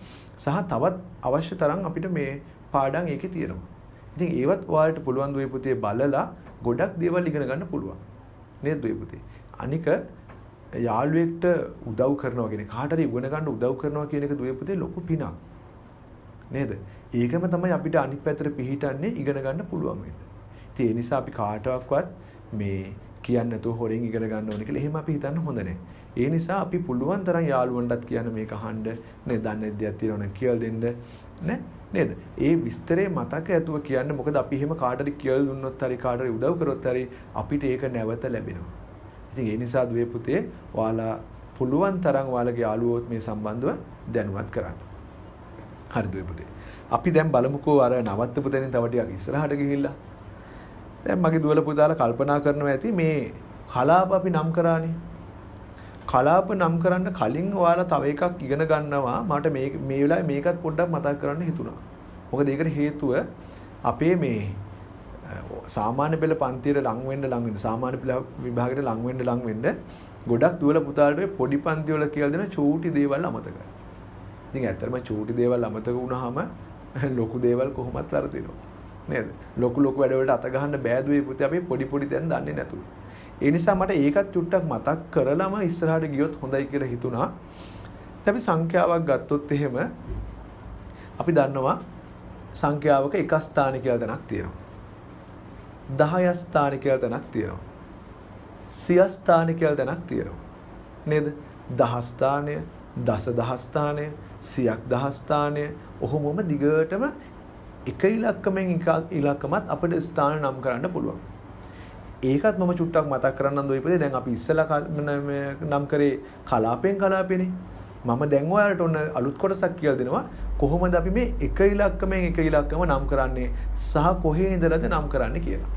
Speaker 2: සහ තවත් අවශ්‍ය තරම් අපිට මේ පාඩම් ඒකේ තියෙනවා. ඉතින් ඒවත් ඔයාලට පුළුවන් දුවේ පුතේ බලලා ගොඩක් දේවල් ඉගෙන ගන්න පුළුවන්. නේද දුවේ පුතේ? අනික යාළුවෙක්ට උදව් කරනවා කියන කාට හරි ඉගෙන ගන්න උදව් කරනවා කියන එක දුවේ පුතේ ලොකු පිනක්. නේද? ඒකම තමයි අපිට අනිත් පැත්තට පිහිටන්නේ ඉගෙන ගන්න පුළුවන් වෙන්නේ. ඉතින් ඒ නිසා අපි කාටවත් මේ කියන්නේ නැතුව හොරෙන් ඉගෙන ගන්න ඕනේ කියලා එහෙම අපි හිතන්න හොඳ නැහැ. ඒ නිසා අපි පුළුවන් තරම් යාළුවන්ටත් කියන්න මේක අහන්න නේද? දන්නේ දෙයක් තියෙනවා නම් කියලා දෙන්න නේද? ඒ විස්තරේ මතක ඇතුව කියන්න. මොකද අපි එහෙම කාට හරි කියලා දුන්නොත් හරි කාට හරි උදව් කරොත් හරි අපිට ඒක නැවත ලැබෙනවා. ඉතින් ඒ නිසා දුවේ පුතේ ඔයාලා පුළුවන් තරම් ඔයාලගේ යාළුවෝත් මේ සම්බන්ධව දැනුවත් කරන්න. හරි දුවේ පුතේ. අපි දැන් බලමුකෝ අර නවත්තපු තැනින් තව ටිකක් ඉස්සරහට ගිහිල්ලා. දැන් මගේ දුවල පුතාලා කල්පනා කරනවා ඇති මේ කලාප අපි නම් කරානේ. කලාප නම් කරන්න කලින් ඔයාලා තව එකක් ඉගෙන ගන්නවා. මට මේ වෙලාවේ මේකත් පොඩ්ඩක් මතක් කරන්න හිතුණා. මොකද ඒකට හේතුව අපේ මේ සාමාන්‍ය පෙළ පන්තියට ලං වෙන්න සාමාන්‍ය පෙළ විභාගයට ලං වෙන්න ගොඩක් දුවල පුතාලට පොඩි පන්ති වල කියලා දෙන චූටි දේවල් අමතකයි. ඉතින් ඇත්තටම චූටි දේවල් අමතක වුණාම ලොකු දේවල් කොහොමත් වරදිනවා. නේද? ලොකු වැඩ වලට අත ගහන්න බෑ දුවේ පුතේ අපි පොඩි දැන් දන්නේ නැතුව. ඒ නිසා මට ඒකත් චුට්ටක් මතක් කරලම ඉස්සරහට ගියොත් හොඳයි කියලා හිතුණා. දැන් අපි සංඛ්‍යාවක් ගත්තොත් එහෙම අපි දන්නවා සංඛ්‍යාවක එක ස්ථාන කියලා තැනක් තියෙනවා. 10 ස්ථාන කියලා තැනක් තියෙනවා. 100 ස්ථාන කියලා තැනක් තියෙනවා. නේද? 10 ස්ථානය, දසදහ ස්ථානය, 100ක් දහ ස්ථානය ඔහොමම දිගටම එක ඉලක්කමෙන් ඉලක්කමත් අපිට ස්ථාන නම් කරන්න පුළුවන්. ඒකත් මම චුට්ටක් මතක් කරන්නම් දුවේපදේ. දැන් අපි ඉස්සලා නම් කරේ කලාපෙනේ. මම දැන් ඔයාලට ඔන්න අලුත් කොටසක් කියලා දෙනවා. කොහොමද අපි මේ එක ඉලක්කමෙන් එක ඉලක්කම නම් කරන්නේ සහ කොහේ ඉඳලාද නම් කරන්නේ කියලා.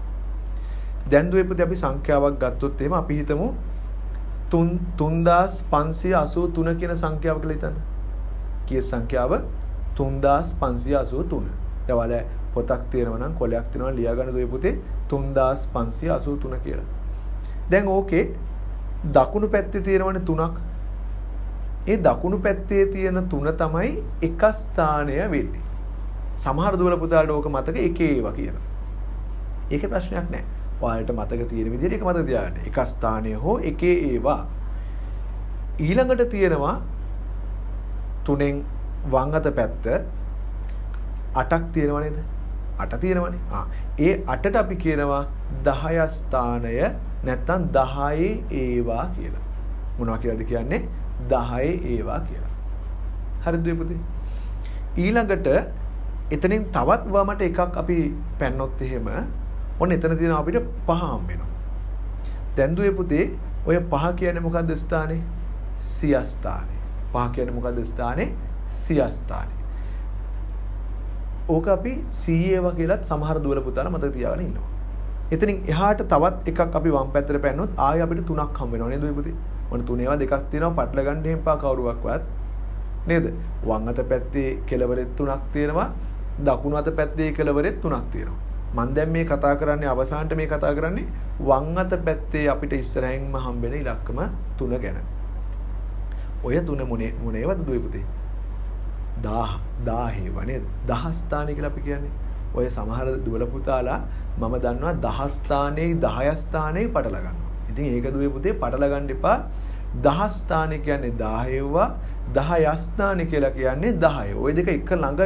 Speaker 2: දැන් දුවේපදේ අපි සංඛ්‍යාවක් ගත්තොත් එහෙම අපි හිතමු 3583 කියන සංඛ්‍යාව කියලා හිතන්න. කී සංඛ්‍යාව 3583. ඒවල පොතක් තියෙනවා නම් කොලයක් තියෙනවා ලියා ගන්න දුවේ පුතේ 3583 කියලා. දැන් ඕකේ දකුණු පැත්තේ තියෙනවනේ 3ක්. ඒ දකුණු පැත්තේ තියෙන 3 තමයි එක ස්ථානය වෙන්නේ. සමහර දුවල පුතාලට ඕක මතක එකේ ඒවා කියනවා. ඒකේ ප්‍රශ්නයක් නැහැ. ඔයාලට මතක තියෙන විදිහට ඒක මතක තියාගන්න. එක ස්ථානයේ හෝ එකේ ඒවා. ඊළඟට තියෙනවා 3න් වම් අත පැත්ත 8ක් තියෙනව නේද? 8 තියෙනවනේ. ඒ 8ට අපි කියනවා 10 ස්ථානය නැත්නම් 10 ඒවා කියලා. මොනවා කියලාද කියන්නේ? 10 ඒවා කියලා. හරිද පුතේ? ඊළඟට එතනින් තවත් වමට එකක් අපි පැන්නොත් එහෙම ඔන්න එතන තියෙනවා අපිට 5 හම්බ වෙනවා. දැන් දුවේ පුතේ ඔය 5 කියන්නේ මොකද්ද ස්ථානේ? සිය ස්ථානේ. 5 කියන්නේ මොකද්ද ස්ථානේ? සිය ස්ථානේ. ඕක අපි සීයේවා කියලාත් සමහර දුවල පුතාලා මතක තියාගෙන ඉන්නවා. එතනින් එහාට තවත් එකක් අපි වම් පැත්තට පැන්නොත් ආයෙ අපිට 3ක් හම්බ වෙනවා නේද පුතේ? මොන 3 ඒවා දෙකක් තියෙනවා පටල ගන්න හේම්පා කවුරුවක්වත් නේද? වම් අත පැත්තේ කෙළවරෙත් 3ක් තියෙනවා. දකුණු අත පැත්තේ කෙළවරෙත් 3ක් තියෙනවා. මම දැන් මේ කතා කරන්නේ අවසානට මේ කතා කරන්නේ වම් අත පැත්තේ අපිට ඉස්සරහින්ම හම්බෙන ඉලක්කම 3 ගැන. ඔය 3 මොනේවද දුවේ පුතේ? 10 වනේද? 10 ස්ථානය කියලා අපි කියන්නේ. ඔය සමහර දුවල පුතාලා මම දන්නවා 10 ස්ථානයේ 10 ස්ථානයේ පටල ගන්නවා. ඉතින් ඒක දුවේ පුතේ පටල ගන්න එපා. 10 ස්ථානය කියන්නේ 10 ඒවා 10 ස්ථානය කියලා කියන්නේ 10. ওই දෙක එක ළඟ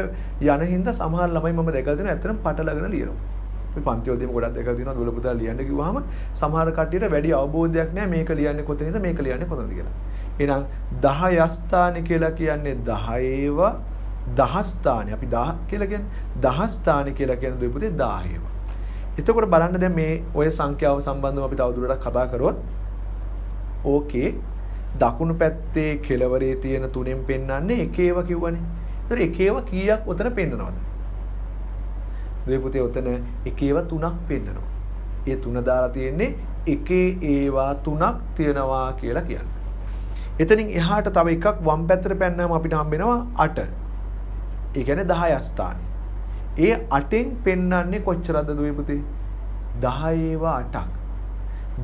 Speaker 2: යන හින්දා සමහර ළමයි මම දැකලා තියෙනවා ඇත්තටම පටලගෙන ලියනවා. අපි පන්තිවලදීම ගොඩක් දැකලා තියෙනවා දුවල පුතාලා ලියන්න කිව්වහම සමහර කට්ටියට වැඩි අවබෝධයක් නැහැ මේක ලියන්නේ කොතනින්ද මේක ලියන්නේ කොතනද කියලා. එහෙනම් 10 ස්ථාන කියලා කියන්නේ 10 ඒවා 10 ස්ථාන අපි 10 කියලා කියන්නේ 10 ස්ථාන කියලා කියන්නේ දුවේ පුතේ 10 ඒවා. එතකොට බලන්න දැන් මේ ඔය සංඛ්‍යාව සම්බන්ධව අපි තවදුරටත් කතා කරොත් ඕකේ දකුණු පැත්තේ කෙළවරේ තියෙන 3ෙන් පෙන්වන්නේ එක ඒවා කිව්වනේ. ඒතර එක ඒවා කීයක් උතන පෙන්නනවද? දුවේ පුතේ උතන එක ඒවා 3ක් පෙන්නනවා. ඒ 3 දාලා තියෙන්නේ එකේ ඒවා 3ක් තියනවා කියලා කියන්නේ. එතනින් එහාට තව එකක් වම් පැත්තට පැන්නාම අපිට හම්බ වෙනවා 8. ඒ කියන්නේ 10 ස්ථානෙ. ඒ 8ෙන් පෙන්වන්නේ කොච්චරද දුවේ පුතේ? 10 ඒවා 8ක්.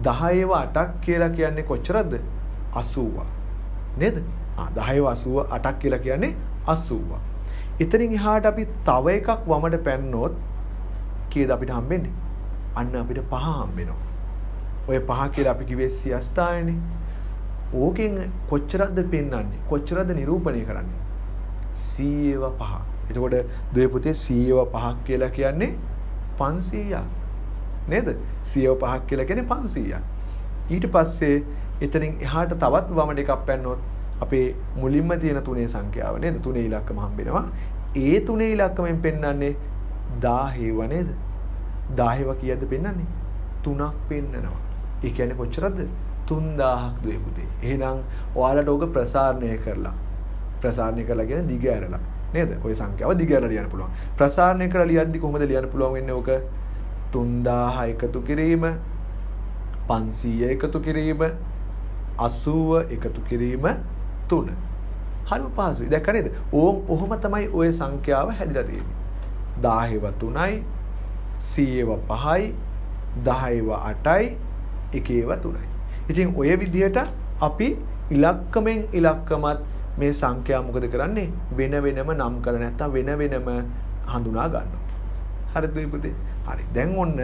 Speaker 2: 10 ඒවා 8ක් කියලා කියන්නේ කොච්චරද? 80. නේද? 10 ඒවා 88ක් කියලා කියන්නේ 80. එතනින් එහාට අපි තව එකක් වමට පැන්නොත් කීයද අපිට හම්බෙන්නේ? අන්න අපිට 5 හම්බෙනවා. ඔය 5 කියලා අපි කිව්වේ සිය ස්ථානනේ. ඕකෙන් කොච්චරද පෙන්වන්නේ? කොච්චරද නිරූපණය කරන්නේ? 105. එතකොට දුවේ පුතේ 105ක් කියලා කියන්නේ 500ක්. නේද? 105ක් කියලා කියන්නේ 500ක්. ඊට පස්සේ එතනින් එහාට තවත් වමට එකක් පැන්නොත් අපේ මුලින්ම තියෙන 3 සංඛ්‍යාව නේද? 3 ඉලක්කම හම්බෙනවා. ඒ 3 ඉලක්කමෙන් පෙන්වන්නේ 10 නේද? 10 කීයද පෙන්වන්නේ? 3ක් පෙන්නනවා. ඒ කියන්නේ කොච්චරද? 3000ක් දුවේ පුතේ. එහෙනම් ඔයාලට ඕක ප්‍රසාරණය කරලා කියන දිග ඇරලා නේද? ওই සංඛ්‍යාව දිග ඇරලා ලියන්න පුළුවන්. ප්‍රසාරණය කරලා ලියද්දි කොහොමද ලියන්න පුළුවන් වෙන්නේ ඕක? 3000 එකතු කිරීම 500 එකතු කිරීම 80 එකතු කිරීම 3. හරිම පහසුයි. දැක්ක නේද? ඔහොම තමයි ওই සංඛ්‍යාව හැදිලා තියෙන්නේ. 10 3යි 100 5යි 10 8යි 1 3යි. ඉතින් ඔය විදිහට අපි ඉලක්කමෙන් ඉලක්කමත් මේ සංඛ්‍යා මොකද කරන්නේ? වෙන වෙනම නම් කරලා නැත්නම් වෙන වෙනම හඳුනා ගන්නවා. හරිද පුතේ? හරි. දැන් ඔන්න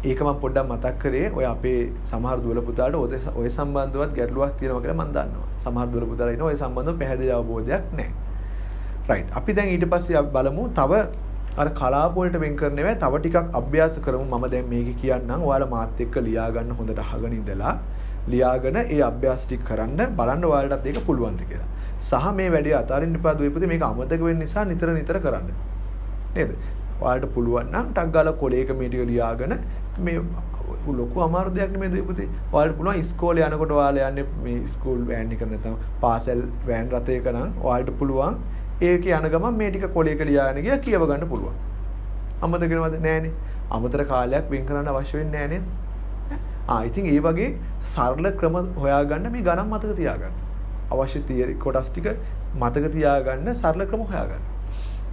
Speaker 2: ඒක මම පොඩ්ඩක් මතක් කරේ. ඔය අපේ සමහර දුවල පුතාලට ඔය සම්බන්ධවත් ගැටලුවක් තියෙනවා කියලා මම දන්නවා. සමහර දුවල පුතාලා ඉන්නවා ඔය සම්බන්ධව පැහැදිලි අවබෝධයක් නැහැ. රයිට්. අපි දැන් ඊට පස්සේ අපි බලමු තව අර කලාප වලට වෙන් කරන්න බෑ. තව ටිකක් අභ්‍යාස කරමු. මම දැන් මේක කියන්නම්. ඔයාලා මාත් එක්ක ලියා ගන්න හොඳට අහගෙන ඉඳලා ලියාගෙන ඒ අභ්‍යාස ටික කරන්න බලන්න ඔයාලටත් ඒක පුළුවන්ද කියලා. සහ මේ වැඩේ අතාරින්න එපා දුවේ පුතේ. මේක අමතක වෙන්න නිසා නිතර කරන්න. නේද? ඔයාලට පුළුවන් නම් ටක් ගාලා කොලේක මේ ටික ලියාගෙන මේ ලොකු අමාරු දෙයක් නෙමෙයි දුවේ පුතේ. ඔයාලට පුළුවන් ඉස්කෝලේ යනකොට ඔයාලා යන්නේ මේ ස්කූල් වෑන් එක නැත්නම් පාසල් වෑන් රථයක නම් ඔයාලට පුළුවන් ඒක යන ගමන් මේ ටික කොලේක ලියාගෙන ගියා කියව ගන්න පුළුවන්. අමතක වෙනවද? නෑනේ. අමතර කාලයක් වෙන් කරන්න අවශ්‍ය වෙන්නේ නෑ නේද? ඉතින් ඒ වගේ සරල ක්‍රම හොයාගන්න මේ ගණන් මතක තියාගන්න. අවශ්‍ය තියරි කොටස් ටික මතක තියාගන්න සරල ක්‍රම හොයාගන්න.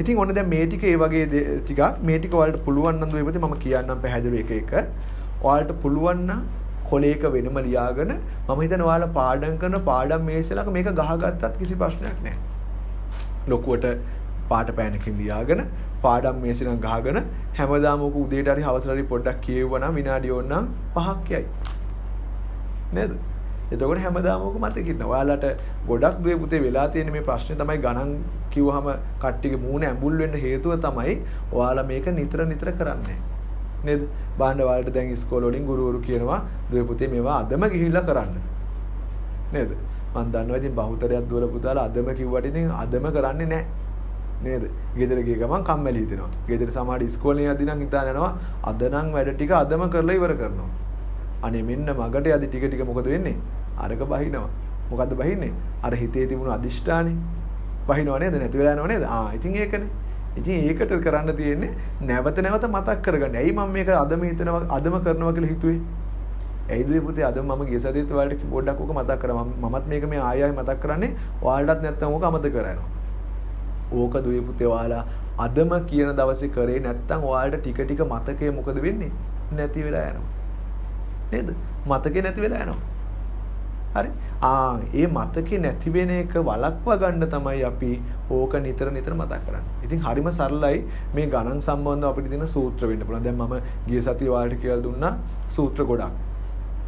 Speaker 2: ඉතින් ඔන්න දැන් මේ ටික ඒ වගේ ටික මේ ටික ඔයාලට පුළුවන් නම් දුවේ පුතේ මම කියන්නම් පැහැදිලිව එක එක. ඔයාලට පුළුවන් නම් කොලේක වෙනම ලියාගෙන මම හිතන්නේ ඔයාලා පාඩම් කරන පාඩම් මේසෙලක මේක ගහගත්තත් කිසි ප්‍රශ්නයක් නැහැ. ලොකුවට පාට පෑනකින් ලියාගෙන පාඩම් මේසෙ නම් ගහගෙන හැමදාම ඔක උදේට හරි හවසට හරි පොඩ්ඩක් කියවුවා නම් විනාඩි ඕනනම් 5ක් යයි. නේද? එතකොට හැමදාම ඔක මතකින්න. ඔයාලට ගොඩක් දුවේ පුතේ වෙලා තියෙන මේ ප්‍රශ්නේ තමයි ගණන් කිව්වහම කට්ටියගේ මූණ ඇඹුල් වෙන්න හේතුව තමයි ඔයාලා මේක නිතර නිතර කරන්නේ. නේද? බාන්න ඔයාලට දැන් ඉස්කෝල වලින් ගුරුවරු කියනවා දුවේ පුතේ මේවා අදම ගිහිල්ලා කරන්න. නේද? මම දන්නවා ඉතින් බහුතරයක් දුවල පුතාලා අදම කිව්වට ඉතින් අදම කරන්නේ නැහැ. නේද? ගෙදර ගිය ගමන් කම්මැලි හිතෙනවා. ගෙදර සමහර ඉස්කෝලේ යද්දී නම් හිතාන යනවා අද නම් වැඩ ටික අදම කරලා ඉවර කරනවා. අනේ මෙන්න මගට යද්දී ටික ටික මොකද වෙන්නේ? අරක බහිනවා. මොකද්ද බහින්නේ? අර හිතේ තිබුණු අදිෂ්ඨානේ බහිනව නේද? නැති වෙලා යනව නේද? ඉතින් ඒකනේ. ඉතින් ඒකට කරන්න තියෙන්නේ නැවත නැවත මතක් කරගන්න. ඇයි මම මේක අදම හිතනවා අදම කරනවා කියලා හිතුවේ? ඇයි දුවේ පුතේ අද මම ගිය සතියේත් ඔයාලට පොඩ්ඩක් ඕක මතක් කරා. මමත් මේක මේ ආයෙ මතක් කරන්නේ ඔයාලටත් නැත්තම් ඕක අමතක කරනවා. ඕක දුවේ පුතේ ඔයාලා අදම කියන දවසේ කරේ නැත්තම් ඔයාලට ටික ටික මතකය මොකද වෙන්නේ? නැති වෙලා යනවා. නේද? මතකේ නැති වෙලා යනවා. හරි. ඒ මතකේ නැති වෙන එක වළක්වා ගන්න තමයි අපි ඕක නිතර නිතර මතක් කරන්නේ. ඉතින් හරිම සරලයි මේ ගණන් සම්බන්ධව අපිට තියෙන සූත්‍ර වෙන්න පුළුවන්. දැන් මම ගිය සතියේ ඔයාලට කියලා දුන්නා සූත්‍ර ගොඩක්.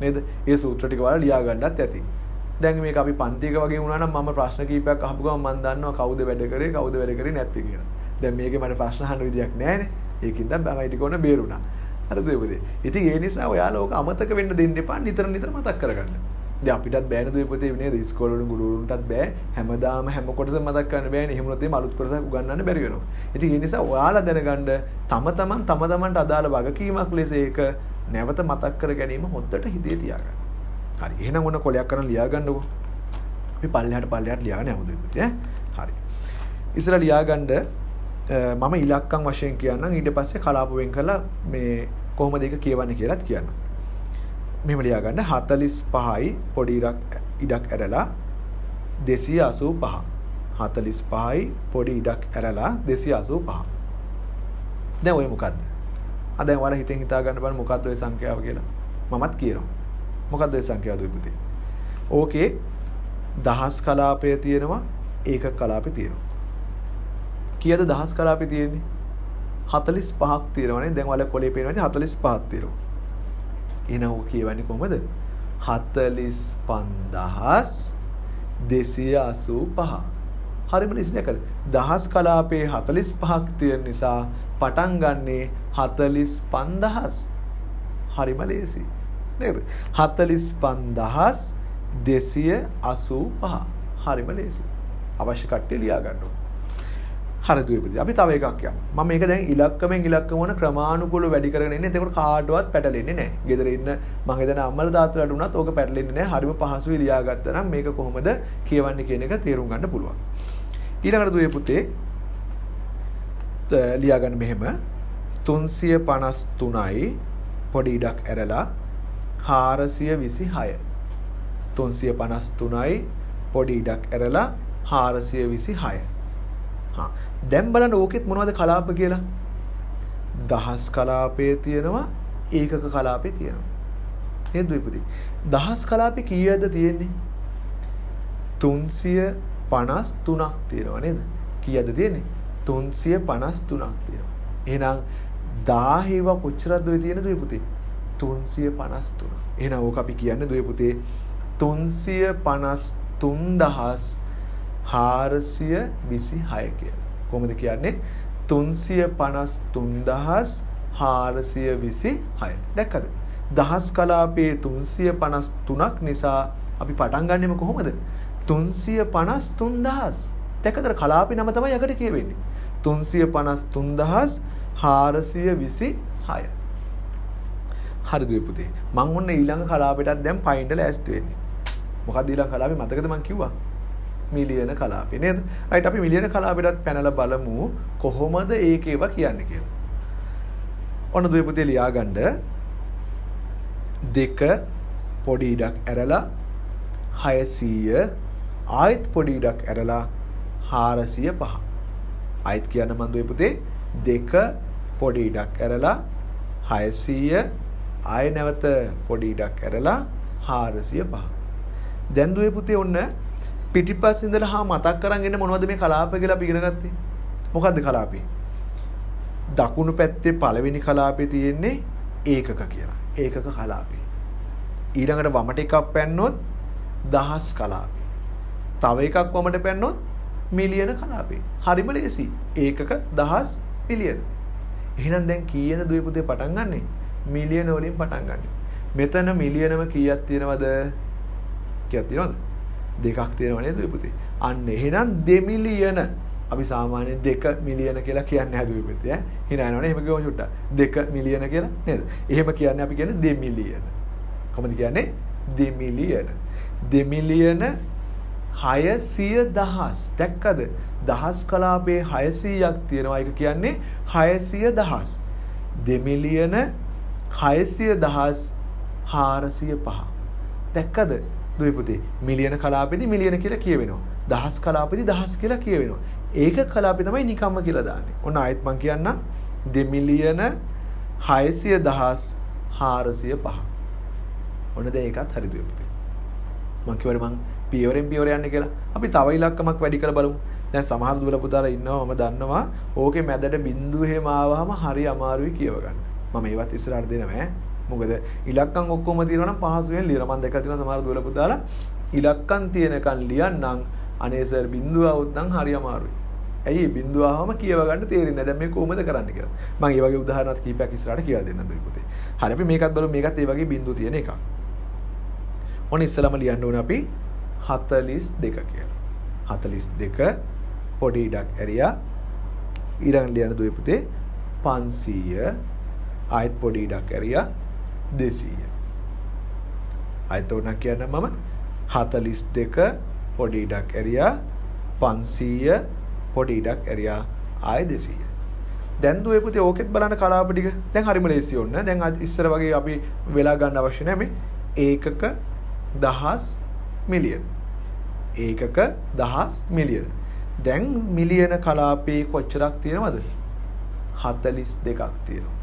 Speaker 2: නේද? ඒ සූත්‍ර ටික ඔයාලා ලියා ගන්නත් ඇති. දැන් මේක අපි පන්තියක වගේ වුණා නම් මම ප්‍රශ්න කීපයක් අහපු ගමන් මම දන්නවා කවුද වැඩ කරේ කවුද වැඩ කරේ නැත්තේ කියලා. දැන් මේකේ මට ප්‍රශ්න අහන්න විදියක් නැහැනේ. ඒකින්ද බමයි ටික ඕන බේරුණා. හරිද ඔයපොතේ? ඉතින් ඒ නිසා ඔයාලා ඕක අමතක වෙන්න දෙන්න එපා නිතර නිතර මතක් කරගන්න. දැන් අපිටත් බෑනේ දුවේ පුතේ නේද? ඉස්කෝල වල ගුරුවරුන්ටත් බෑ හැමදාම හැම කොටසම මතක් කරන්න බෑනේ. එහෙම නැත්නම් අලුත් කොටසක් උගන්වන්න බැරි වෙනවා. ඉතින් ඒ නිසා ඔයාලා දැනගන්න තම තමන්ට අදාළ වගකීමක් ලෙස ඒක නැවත මතක් කර ගැනීම හොද්දට හිතේ තියාගන්න. හරි. එහෙනම් ඔන්න කොලයක් කරන් ලියා ගන්නකො. අපි පල්ලෙහාට ලියාගෙන යමු දුවේ පුතේ. හරි. ඉස්සර ලියා ගන්න මම ඉලක්කම් වශයෙන් කියන්නම් ඊට පස්සේ කලාප වෙන් කරලා මේ කොහොමද ඒක කියවන්නේ කියලාත් කියන්නම්. මෙහෙම ලියා ගන්න 45යි පොඩි ඉඩක් ඇරලා 285. 45යි පොඩි ඉඩක් ඇරලා 285. දැන් ඔය මොකද්ද? දැන් ඔයාලා හිතෙන් හිතා ගන්න බලන්න මොකද්ද ඔය සංඛ්‍යාව කියලා. මමත් කියනවා. මොකද්ද ඔය සංඛ්‍යාව දුවේ පුතේ? ඕකේ දහස් කලාපය තියෙනවා ඒකක කලාපය තියෙනවා. කීයද දහස් කලාපය තියෙන්නේ? 45ක් තියෙනවානේ. දැන් ඔයාලා කොලේ පේනවා ඉතින් 45ක් තියෙනවා. එහෙනම් ඔක කියවන්නේ කොහමද? 45285. හරිම ලේසි නේද? දහස් කලාපයේ 45ක් තියෙන නිසා පටන් ගන්නේ 45000. හරිම ලේසි නේද? 45285. හරිම ලේසි. අවශ්‍ය කට්ටිය ලියා ගන්න ඕන. හරි දුවේ පුතේ. අපි තව එකක් යමු. මම මේක දැන් ඉලක්කමෙන් ඉලක්කම වන ක්‍රමානුකූලව වැඩි කරගෙන ඉන්නේ. එතකොට කාටවත් පැටලෙන්නේ නැහැ. ගෙදර ඉන්න මම හිතන අම්මලා තාත්තලාට උනත් ඕක පැටලෙන්නේ නැහැ. හරිම පහසුයි ලියාගත්තා නම් මේක කොහොමද කියවන්නේ කියන එක තේරුම් ගන්න පුළුවන්. ඊළඟට දුවේ පුතේ ලියා ගන්න මෙහෙම 353යි පොඩි ඉඩක් ඇරලා 426. 353යි පොඩි ඉඩක් ඇරලා 426. දැන් බලන්න ඕකෙත් මොනවද කලාප කියලා? දහස් කලාපයේ තියෙනවා ඒකක කලාපේ තියෙනවා. නේද දුවේ පුතේ? දහස් කලාපේ කීයද තියෙන්නේ? 353ක් තියෙනවා නේද? කීයද තියෙන්නේ? 353ක් තියෙනවා. එහෙනම් 1000 කොච්චරද ඔය තියෙන දුවේ පුතේ? 353. එහෙනම් ඕක අපි කියන්නේ දුවේ පුතේ 353426 කියලා. කොහොමද කියන්නේ? 353426. දැක්කද? දහස් කලාපයේ 353ක් නිසා අපි පටන් ගන්නෙම කොහොමද? 353000. දැක්කද? කලාපේ නම තමයි යකට කියවෙන්නේ. 353426. හරි දුවේ පුතේ. මම ඔන්න ඊළඟ කලාපෙටත් දැන් පයින්ඩ ලෑස්ති වෙන්නේ. මොකක්ද ඊළඟ කලාපේ මතකද මම කිව්වා? මිලියන කලාපේ නේද? right අපි මිලියන කලාපෙටත් පැනලා බලමු කොහොමද ඒකේව කියන්නේ කියලා. ඔන්න දුවේ පුතේ ලියා ගන්න 2 පොඩි ඉඩක් ඇරලා 600 ආයෙත් පොඩි ඉඩක් ඇරලා 405. ආයෙත් කියන්න මම දුවේ පුතේ 2 පොඩි ඉඩක් ඇරලා 600 ආයෙ නැවත පොඩි ඉඩක් ඇරලා 405. දැන් දුවේ පුතේ ඔන්න පිටිපස්සේ ඉඳලා මතක් කරන් ඉන්න මොනවද මේ කලාප කියලා අපි ඉගෙන ගත්තේ? මොකද්ද කලාපේ? දකුණු පැත්තේ පළවෙනි කලාපේ තියෙන්නේ ඒකක කියලා. ඒකක කලාපේ. ඊළඟට වමට එකක් පැන්නොත් දහස් කලාපේ. තව එකක් වමට පැන්නොත් මිලියන කලාපේ. හරිම ලේසි. ඒකක දහස් මිලියන. එහෙනම් දැන් කීයද දුවේ පුතේ පටන් ගන්නෙ? මිලියන වලින් පටන් ගන්නෙ. මෙතන මිලියනම කීයක් තියෙනවද? කීයක් තියෙනවද? දෙකක් තියෙනව නේද දුවේ පුතේ? අන්න එහෙනම් දෙමිලියන. අපි සාමාන්‍යයෙන් 2 මිලියන කියලා කියන්නේ හැදුවේ පුතේ ඈ. hina යනවනේ එහෙම ගියොම චුට්ටක්. 2 මිලියන කියලා නේද? එහෙම කියන්නේ අපි කියන්නේ දෙමිලියන. කොහොමද කියන්නේ? දෙමිලියන. දෙමිලියන 600,000. දැක්කද? දහස් කලාපේ 600ක් තියෙනවා. ඒක කියන්නේ 600,000. දෙමිලියන 600,405. දැක්කද? දුවේ පුතේ මිලියන කලාපෙදි මිලියන කියලා කියවෙනවා. දහස් කලාපෙදි දහස් කියලා කියවෙනවා. ඒක කලාපේ තමයි නිකම්ම කියලා දාන්නේ. ඔන්න ආයෙත් මම කියන්නම් දෙමිලියන 600,405. ඔන්න දැන් ඒකත් හරි දුවේ පුතේ. මම කියවනේ මම පියවරෙන් පියවර යන්නේ කියලා. අපි තව ඉලක්කමක් වැඩි කරලා බලමු. දැන් සමහර දුවල පුතාලා ඉන්නවා මම දන්නවා ඕකේ මැදට බිංදුව එහෙම ආවම හරි අමාරුයි කියව ගන්න. මම ඒවත් ඉස්සරහට දෙනවා ඈ. මොකද ඉලක්කම් ඔක්කොම තියෙනවා නම් පහසුවෙන් ලියන. මම දැක්කා තියෙනවා සමහර දුවල පුතාලා ඉලක්කම් තියෙනකන් ලියන්නම් අනේ සර් බිංදුව આવුත් නම් හරි අමාරුයි. ඇයි බිංදුව ආවම කියව ගන්න තේරෙන්නේ නැහැ. දැන් මේ කොහොමද කරන්න කියලා. මම ඒ වගේ උදාහරණات කීපයක් ඉස්සරහට කියලා දෙන්නම් දුවේ පුතේ. හරි අපි මේකත් බලමු. මේකත් ඒ වගේ බිංදුව තියෙන එකක්. ඔන්න ඉස්සලම ලියන්න ඕනේ අපි 42 කියලා. 42 පොඩි ඉඩක් ඇරියා. ඊළඟ ලියන්න දුවේ පුතේ 500 ආයෙත් පොඩි ඉඩක් ඇරියා 200. ආයෙත් උනක් කියන්න මම 42 පොඩි ඉඩක් ඇරියා 500 පොඩි ඉඩක් ඇරියා ආයෙ 200. දැන් දුවේ පුතේ ඕකෙත් බලන්න කලාප ටික. දැන් හරිම ලේසි ඕන්න. දැන් ඉස්සර වගේ අපි වෙලා ගන්න අවශ්‍ය නැහැ මේ ඒකක දහස් මිලියන. ඒකක දහස් මිලියන. දැන් මිලියන කලාපේ කොච්චරක් තියෙනවද? 42ක් තියෙනවා.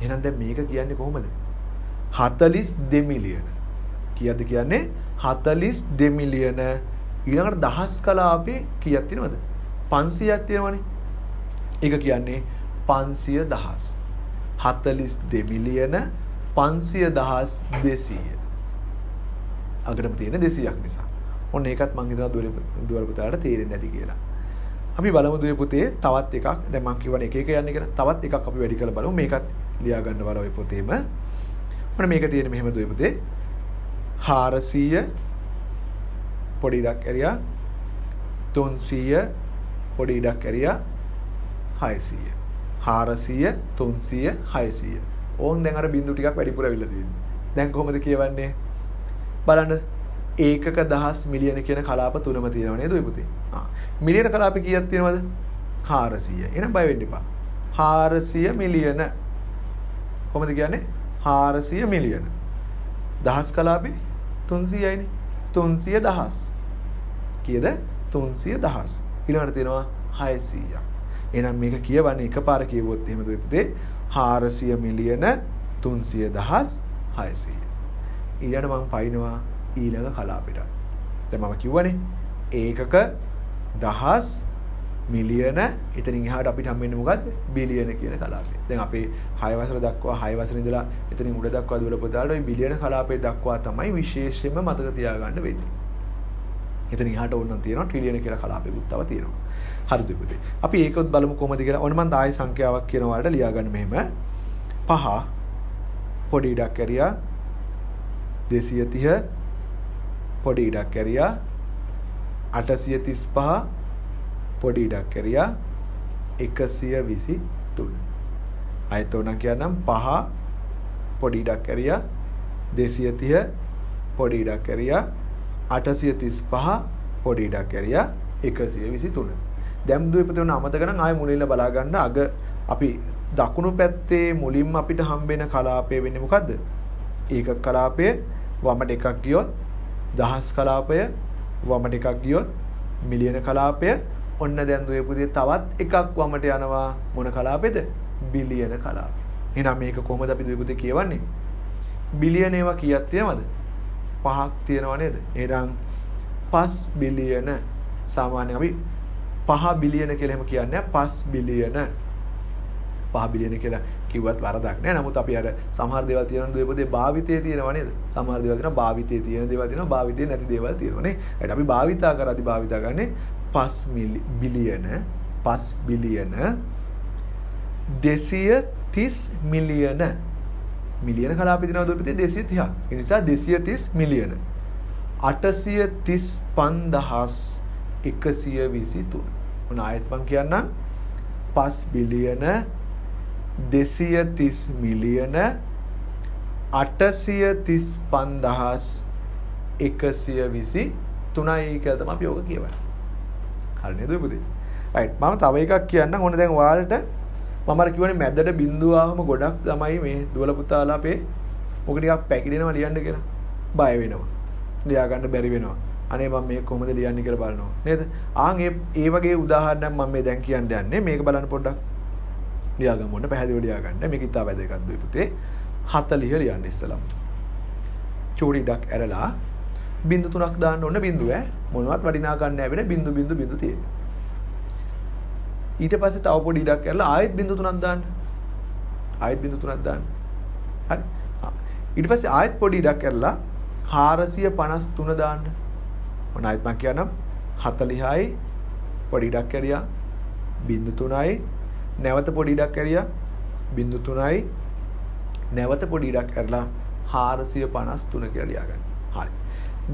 Speaker 2: එහෙනම් දැන් මේක කියන්නේ කොහොමද? 42 මිලියන. කීයද කියන්නේ? 42 මිලියන. ඊළඟට දහස් කලාපේ කීයක් තියෙනවද? 500ක් තියෙනවනේ. ඒක කියන්නේ 500,000. 42 මිලියන 500,200. අගටම තියෙන 200ක් නිසා. ඔන්න ඒකත් මම හිතනවා දුවල පුතාලට තේරෙන්නේ නැති කියලා. අපි බලමු දුවේ පුතේ තවත් එකක්. දැන් මම කියවනේ එක එක යන්නේ කියලා. තවත් එකක් අපි වැඩි කරලා බලමු. මේකත් ලියා ගන්න බල ඔය පොතේම. ඔන්න මේක තියෙන මෙහෙම දුවේ පුතේ 400 පොඩි ඉඩක් ඇරියා 300 පොඩි ඉඩක් ඇරියා 600. 400 300 600. ඕන් දැන් අර බිංදු ටිකක් වැඩිපුර අවිල්ල තියෙනවා. දැන් කොහොමද කියවන්නේ? බලන්න ඒකක දහස් මිලියන කියන කලාප තුනම තියෙනවා නේද ඔය පුතේ? මිලියන කලාප කීයක් තියෙනවද? 400. එහෙනම් බය වෙන්න එපා. 400 මිලියන. කොහොමද කියන්නේ? 400 මිලියන. දහස් කලාපේ 300යිනේ. 300,000. කීයද? 300,000. ඊළඟට තියෙනවා 600ක්. එහෙනම් මේක කියවන්නේ එකපාර කියවුවොත් එහෙම දුවේ පුතේ 400 මිලියන 300,000 600. ඊළඟට මම පයින්නවා ඊළඟ කලාපෙට. දැන් මම කිව්වනේ ඒකක දහස් මිලියන එතනින් එහාට අපිට හම්බෙන්නේ මොකද්ද? බිලියන කියන කලාපය. දැන් අපේ 6 වසර දක්වා 6 වසර ඉඳලා එතනින් උඩ දක්වා දුවල පුතාලට ওই බිලියන කලාපය දක්වා තමයි විශේෂයෙන්ම මතක තියාගන්න වෙන්නේ. එතනින් එහාට ඕනනම් තියෙනවා ට්‍රිලියන කියලා කලාපෙකුත් තව තියෙනවා. හරිද පුතේ? අපි ඒකත් බලමු කොහොමද කියලා. ඔන්න මම ආයෙ සංඛ්‍යාවක් කියන වලට ලියා ගන්න මෙහෙම 5 පොඩි ඉඩක් ඇරියා 230 පොඩි ඉඩක් ඇරියා 835 පොඩි ඉඩක් ඇරියා 123. ආයෙත් උනක් කියන්නම් 5 පොඩි ඉඩක් ඇරියා 230 පොඩි ඉඩක් ඇරියා 835 පොඩි ඉඩක් ඇරියා 123. දැන් දුවේ පුතේ උන අමතක නම් ආයෙ මුලින්ම බලා ගන්න. අග අපි දකුණු පැත්තේ මුලින්ම අපිට හම්බෙන කලාපය වෙන්නේ මොකද්ද? ඒකක කලාපය. වමට එකක් ගියොත් දහස් කලාපය. වමට එකක් ගියොත් මිලියන කලාපය. ඔන්න දැන් දුවේ පුතේ තවත් එකක් වමට යනවා. මොන කලාපෙද? බිලියන කලාපය. එහෙනම් මේක කොහොමද අපි දුවේ පුතේ කියවන්නේ? බිලියන ඒවා කීයක් තියෙනවද? 5ක් තියෙනවා නේද? එහෙනම් 5 බිලියන. සාමාන්‍යයෙන් අපි 5 බිලියන කියලා එහෙම කියන්නේ 5 බිලියන. 5 බිලියන කියලා කිව්වත් වරදක් නෑ. නමුත් අපි අර සමහර දේවල් තියෙනවා දුවපොතේ භාවිතයේ තියෙනවා නේද? සමහර දේවල් තියෙනවා භාවිතයේ තියෙන දේවල් තියෙනවා භාවිතයේ නැති දේවල් තියෙනවා නේ. ඒකට අපි භාවිතා කරද්දී භාවිතා ගන්නේ 5 බිලියන 230 මිලියන මිලියන කලාපේ තියෙනවා දුවපොතේ 230ක්. ඒ නිසා 230 මිලියන 835,123. මොන ආයෙත් මං කියන්නම් 5 බිලියන 230 මිලියන 835,123යි කියලා තමයි අපි ඕක කියවන්නේ. හරි නේද පුතේ? රයිට් මම තව එකක් කියන්නම්. ඕන දැන් ඔයාලට මම අර කියවනේ මැදට බිඳුව ආවම ගොඩක් තමයි මේ දුවල පුතාලා අපේ මොක ටිකක් පැකිලෙනවා ලියන්න කියලා. බය වෙනවා. ලියා ගන්න බැරි වෙනවා. අනේ මම මේක කොහොමද ලියන්නේ කියලා බලනවා නේද? ආන් ඒ වගේ උදාහරණයක් මම මේ දැන් කියන්න යන්නේ. මේක බලන්න පොඩ්ඩක්. ලියා ගමු ඕන පැහැදිලිව ලියා ගන්න. මේක ඉතාල වැදගත් දුවේ පුතේ. 40 ලියන්න ඉස්සලම. චූටි ඩක් ඇරලා බිංදු 3ක් දාන්න ඕන බිංදුව මොනවත් වටිනාකම් නැහැ වෙන බිංදු තියෙන්නේ. ඊට පස්සේ තව පොඩි ඩක් ඇරලා ආයෙත් බිංදු 3ක් දාන්න. ආයෙත් බිංදු 3ක් දාන්න. හරි. ඊට පස්සේ ආයෙත් පොඩි ඩක් ඇරලා 453 දාන්න. මොන ආයෙත් මම කියන්නම් 40යි පොඩි ඩක් ඇරියා බිංදු 3යි නැවත පොඩි ඩක් ඇරියා බිංදු 3යි නැවත පොඩි ඩක් ඇරලා 453 කියලා ලියාගන්න. හරි.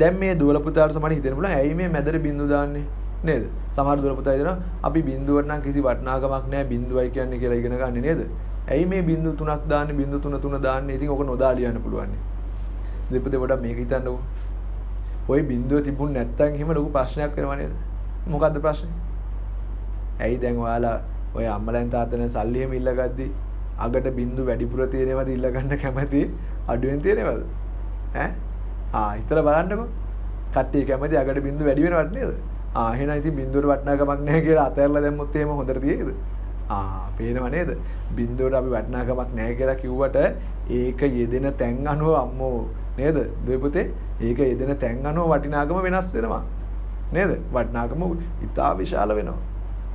Speaker 2: දැන් මේ දුවල පුතාට සමහර හිතෙන්න පුළුවන් ඇයි මේ මැදට බිංදු දාන්නේ නේද? සමහර දුවල පුතා හිතනවා අපි බිංදුවට නම් කිසි වටිනාකමක් නැහැ බිංදුවයි කියන්නේ කියලා ඉගෙන ගන්න නේද? ඇයි මේ බිංදු 3ක් දාන්නේ බිංදු 3 දාන්නේ? ඉතින් ඔක නොදා ලියන්න පුළුවන්. දෙපොතේ වඩා මේක හිතන්නකෝ. ওই බිංදුව තිබුණ නැත්තම් එහෙම ලොකු ප්‍රශ්නයක් වෙනවා නේද? මොකද්ද ප්‍රශ්නේ? ඇයි දැන් ඔයාලා ඔය අම්මලෙන් තාත්තලෙන් සල්ලි එහෙම ඉල්ලගද්දි අගට බිංදු වැඩිපුර තියෙනවද ඉල්ල ගන්න කැමති අඩුවෙන් තියෙනවද? හිතලා බලන්නකෝ. කට්ටිය කැමති අගට බිංදු වැඩි වෙනවට නේද? එහෙනම් ඉතින් බිංදුවට වටිනාකමක් නැහැ කියලා අතහැරලා දැම්මොත් එහෙම හොඳට තියෙයිද? පේනව නේද? බිංදුවට අපි වටිනාකමක් නැහැ කියලා කිව්වට ඒක යෙදෙන තැන් අනුව අම්මෝ නේද? දුවේ පුතේ ඒක යෙදෙන තැන් අනුව වටිනාකම වෙනස් වෙනවා. නේද? වටිනාකම ඉතා විශාල වෙනවා.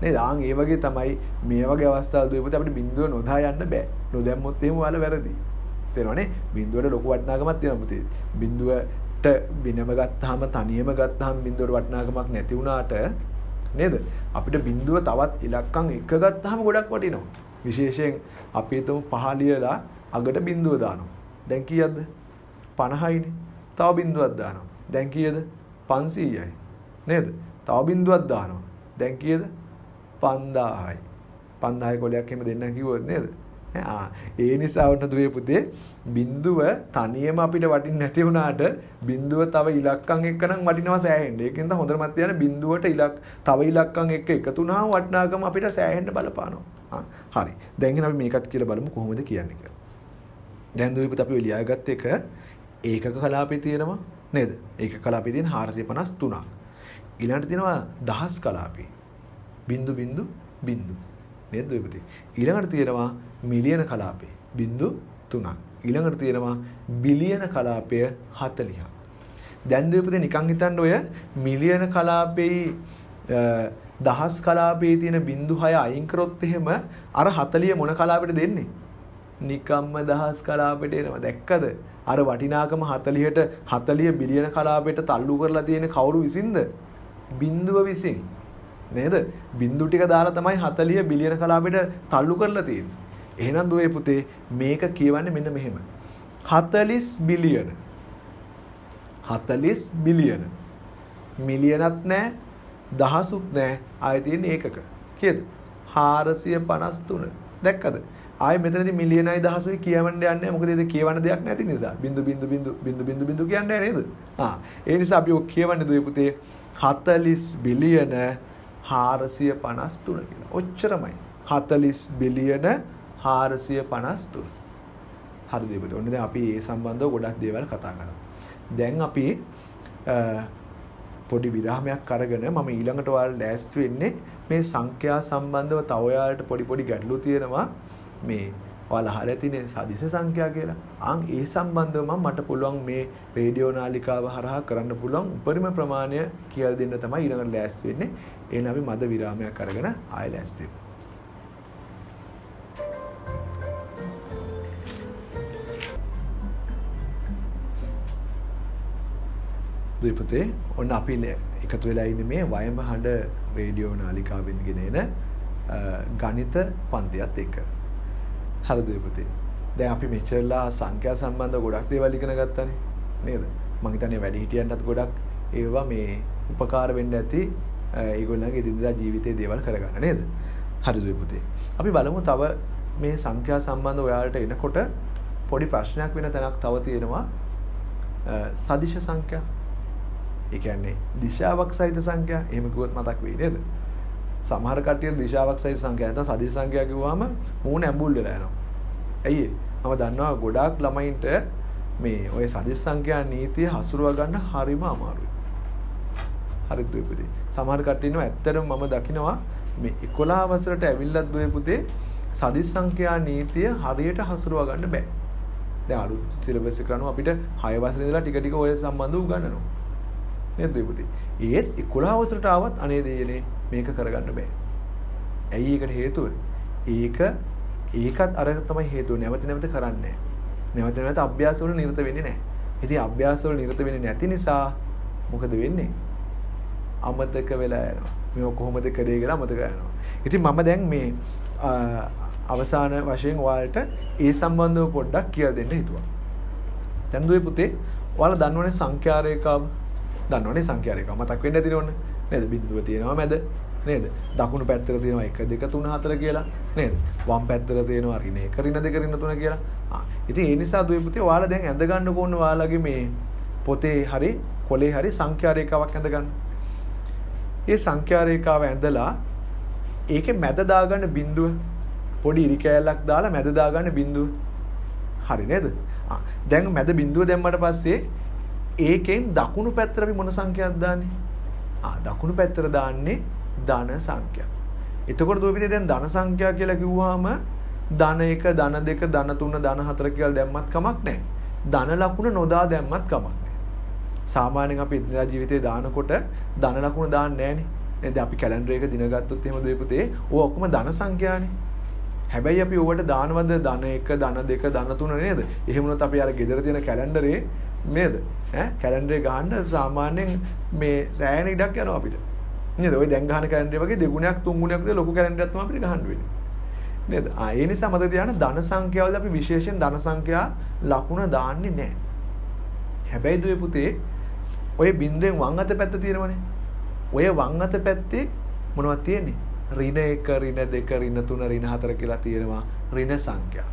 Speaker 2: නේද? ඒ වගේ තමයි මේ වගේ අවස්ථාවල දුවේ පුතේ අපිට බිංදුව නොදා යන්න බෑ. නොදැම්මොත් එහෙම ඔයාලා වැරදි. තේරෙනවනේ? බිංදුවට ලොකු වටිනාකමක් තියෙනවා පුතේ. බිංදුවට බිනම ගත්තාම තනියම ගත්තාම බිංදුවට වටිනාකමක් නැති වුණාට නේද? අපිට බිංදුව තවත් ඉලක්කම් එක ගත්තාම ගොඩක් වටිනවා. විශේෂයෙන් අපි හිතමු 5 ලියලා අගට බිංදුව දානවා. දැන් කීයක්ද? 50යිනේ. තව බිංදුවක් දානවා. දැන් කීයද? 500යි. නේද? තව බිංදුවක් දානවා. දැන් කීයද? 5000යි. 5000 කොලයක් එහෙම දෙන්නම් කිව්වොත් නේද? ඒ නිසා වුණ දුවේ පුතේ බිංදුව තනියම අපිට වටින්නේ නැති වුණාට බිංදුව තව ඉලක්කම් එක්ක නම් වටිනවා සෑහෙන්න. ඒකෙන් තමයි හොඳටම තියන්නේ බිංදුවට තව ඉලක්කම් එක්ක එකතු වුණාම වටිනාකම අපිට සෑහෙන්න බලපානවා. හරි. දැන් එහෙනම් අපි මේකත් කියලා බලමු කොහොමද කියන්නේ කියලා. දැන් දුවේ පුතේ අපි ලියාගත්ත එක ඒකක කලාපේ තියෙනවා නේද? ඒකක කලාපේ තියෙන 453ක්. ඊළඟට තියෙනවා දහස් කලාපේ. බිංදු බිංදු බිංදු. නේද දුවේ පුතේ? ඊළඟට තියෙනවා මිලියන කලාපේ බිංදු 3ක්. ඊළඟට තියෙනවා බිලියන කලාපය 40ක්. දැන් දුවේ පුතේ නිකන් හිතන්න ඔය මිලියන කලාපේ දහස් කලාපේ තියෙන බිංදු 6 අයින් කරොත් එහෙම අර 40 මොන කලාපෙට දෙන්නේ? නිකම්ම දහස් කලාපෙට එනවා. දැක්කද? අර වටිනාකම 40 බිලියන කලාපෙට තල්ලු කරලා තියෙන කවුරු විසින්ද? බිංදුව විසින්. නේද? බිංදු ටික දාලා තමයි 40 බිලියන කලාපෙට තල්ලු කරලා තියෙන්නේ. එහෙනම් දුවේ පුතේ මේක කියවන්නේ මෙන්න මෙහෙම. 40 බිලියන. 40 බිලියන. මිලියනත් නැහැ, දහසුත් නැහැ. ආයෙ තියෙන්නේ ඒකක. කීයද? 453. දැක්කද? ආයෙ මෙතනදී මිලියනයි දහසුයි කියවන්න යන්නේ නැහැ. මොකද ඒක කියවන්න දෙයක් නැති නිසා. බිංදු බිංදු බිංදු බිංදු බිංදු බිංදු කියන්නේ නේද? ඒ නිසා අපි ඔක් කියවන්නේ දුවේ පුතේ 40 බිලියන 453 කියලා. ඔච්චරමයි. 40 බිලියන 453. හරි දෙවියන්. ඔන්න දැන් අපි මේ සම්බන්ධව ගොඩක් දේවල් කතා කරනවා. දැන් අපි පොඩි විරාමයක් අරගෙන මම ඊළඟට ඔයාලා ලෑස්ති වෙන්නේ මේ සංඛ්‍යා සම්බන්ධව තව ඔයාලට පොඩි ගැටලු තියෙනවා. මේ ඔයාලා අහලා තියෙන සදිශ සංඛ්‍යා කියලා. ඒ සම්බන්ධව මට පුළුවන් මේ රේඩියෝ නාලිකාව හරහා කරන්න පුළුවන් උපරිම ප්‍රමාණය කියලා දෙන්න තමයි ඊළඟට ලෑස්ති වෙන්නේ. එහෙනම් අපි මද විරාමයක් අරගෙන ආයෙ ලෑස්ති වෙමු. දුපතේ ඔන්න අපි එකතු වෙලා ඉන්නේ මේ වයඹ හඬ රේඩියෝ නාලිකාවෙන් ගෙනෙන ගණිත පන්තියත් එක්ක. හරි දුපතේ. දැන් අපි මෙච්චරලා සංඛ්‍යා සම්බන්ධ ගොඩක් දේවල් ඉගෙන ගත්තානේ. නේද? මම හිතන්නේ වැඩි හිටියන්ටත් ගොඩක් ඒවා මේ උපකාර වෙන්න ඇති ඒගොල්ලන්ගේ එදිනදා ජීවිතයේ දේවල් කරගන්න නේද? හරි දුපතේ. අපි බලමු තව මේ සංඛ්‍යා සම්බන්ධ ඔයාලට එනකොට පොඩි ප්‍රශ්නයක් වෙන තැනක් තව තියෙනවා. සදිශ සංඛ්‍යා. ඒ කියන්නේ දිශාවක් සහිත සංඛ්‍යා. එහෙම කිව්වොත් මතක් වෙයි නේද? සමහර කට්ටියට දිශාවක් සහිත සංඛ්‍යා නැත්නම් සදිශ සංඛ්‍යා කිව්වම මූණ ඇඹුල් වෙලා යනවා. ඇයි මම දන්නවා ගොඩාක් ළමයින්ට මේ ඔය සදිශ සංඛ්‍යා නීතිය හසුරුවා ගන්න හරිම අමාරුයි. හරි දුවේ. සමහර කට්ටිය ඉන්නවා ඇත්තටම මම දකිනවා මේ 11 වසරට ඇවිල්ලත් දුවේ පුතේ සදිශ සංඛ්‍යා නීතිය හරියට හසුරුවා ගන්න බෑ. දැන් අලුත් සිලබස් එක කරනවා අපිට 6 වසරේ ඉඳලා ටික ටික ඔය සම්බන්ධව උගන්වනවා. නේද දුවේ? ඒත් 11 වසරට ආවත් අනේ දෙයනේ මේක කරගන්න බෑ. ඇයි ඒකට හේතුව? ඒකත් අර තමයි හේතුව. නැවත නැවත කරන්නේ නැහැ. නැවත නැවත අභ්‍යාස වල නිරත වෙන්නේ නැහැ. ඉතින් අභ්‍යාස වල නිරත වෙන්නේ නැති නිසා මොකද වෙන්නේ? අමතක වෙලා යනවා. මේක කොහොමද කරේ කියලා අමතක යනවා. ඉතින් මම දැන් මේ අවසාන වශයෙන් ඔයාලට ඒ සම්බන්ධව පොඩ්ඩක් කියලා දෙන්න හිතුවා. දැන් දුවේ පුතේ ඔයාලා දන්නවනේ සංඛ්‍යා රේඛාව. දන්නවනේ සංඛ්‍යා රේඛාව මතක් වෙන්න ඇතිනේ ඔන්න. නේද? බිඳුව තියෙනවා මැද. නේද? දකුණු පැත්තට තියෙනවා 1 2 3 4 කියලා. නේද? වම් පැත්තට තියෙනවා ඍණ 1 ඍණ 2 ඍණ 3 කියලා. ඉතින් ඒ නිසා දුවේ පුතේ ඔයාලා දැන් ඇඳ ගන්න ඕන ඔයාලගේ මේ පොතේ හරි කොලේ හරි සංඛ්‍යා රේඛාවක් ඇඳ ගන්න. මේ සංඛ්‍යා රේඛාව ඇඳලා ඒකේ මැද දාගන්න බිඳුව පොඩි ඉරි කෑල්ලක් දාලා මැද දාගන්න බිඳුව. හරි නේද? දැන් මැද බිඳුව දැම්මට පස්සේ ඒකෙන් දකුණු පැත්තට අපි මොන සංඛ්‍යාවක් දාන්නේ? දකුණු පැත්තට දාන්නේ ධන සංඛ්‍යා. එතකොට දුවපිටේ දැන් ධන සංඛ්‍යා කියලා කිව්වහම ධන 1, ධන 2, ධන 3, ධන 4 කියලා දැම්මත් කමක් නැහැ. ධන ලකුණ නොදා දැම්මත් කමක් නැහැ. සාමාන්‍යයෙන් අපි එදිනදා ජීවිතේ දානකොට ධන ලකුණ දාන්නේ නැහනේ. නේද? අපි කැලෙන්ඩර් එක දින ගත්තොත් එහෙම දුවපිටේ ඕක ඔක්කොම ධන සංඛ්‍යානේ. හැබැයි අපි ඕවට දානවද ධන 1, ධන 2, ධන 3 නේද? එහෙම වුණොත් අපි අර ගෙදර තියෙන කැලෙන්ඩරේ නේද? කැලෙන්ඩරේ ගහන්න සාමාන්‍යයෙන් මේ සෑහෙන ඉඩක් යනවා අපිට. නේද? ඔය දැන් ගහන කැලෙන්ඩරේ වගේ දෙගුණයක් තුන්ගුණයක් විතර ලොකු කැලෙන්ඩරයක් තමයි අපිට ගහන්න වෙන්නේ. නේද? ඒ නිසා මතක තියාගන්න ධන සංඛ්‍යාවල අපි විශේෂයෙන් ධන සංඛ්‍යා ලකුණ දාන්නේ නැහැ. හැබැයි දුවේ පුතේ ඔය බිඳුවෙන් වම් අත පැත්ත තියෙනවනේ. ඔය වම් අත පැත්තේ මොනවද තියෙන්නේ? ඍණ 1, ඍණ 2, ඍණ 3, ඍණ 4 කියලා තියෙනවා ඍණ සංඛ්‍යා.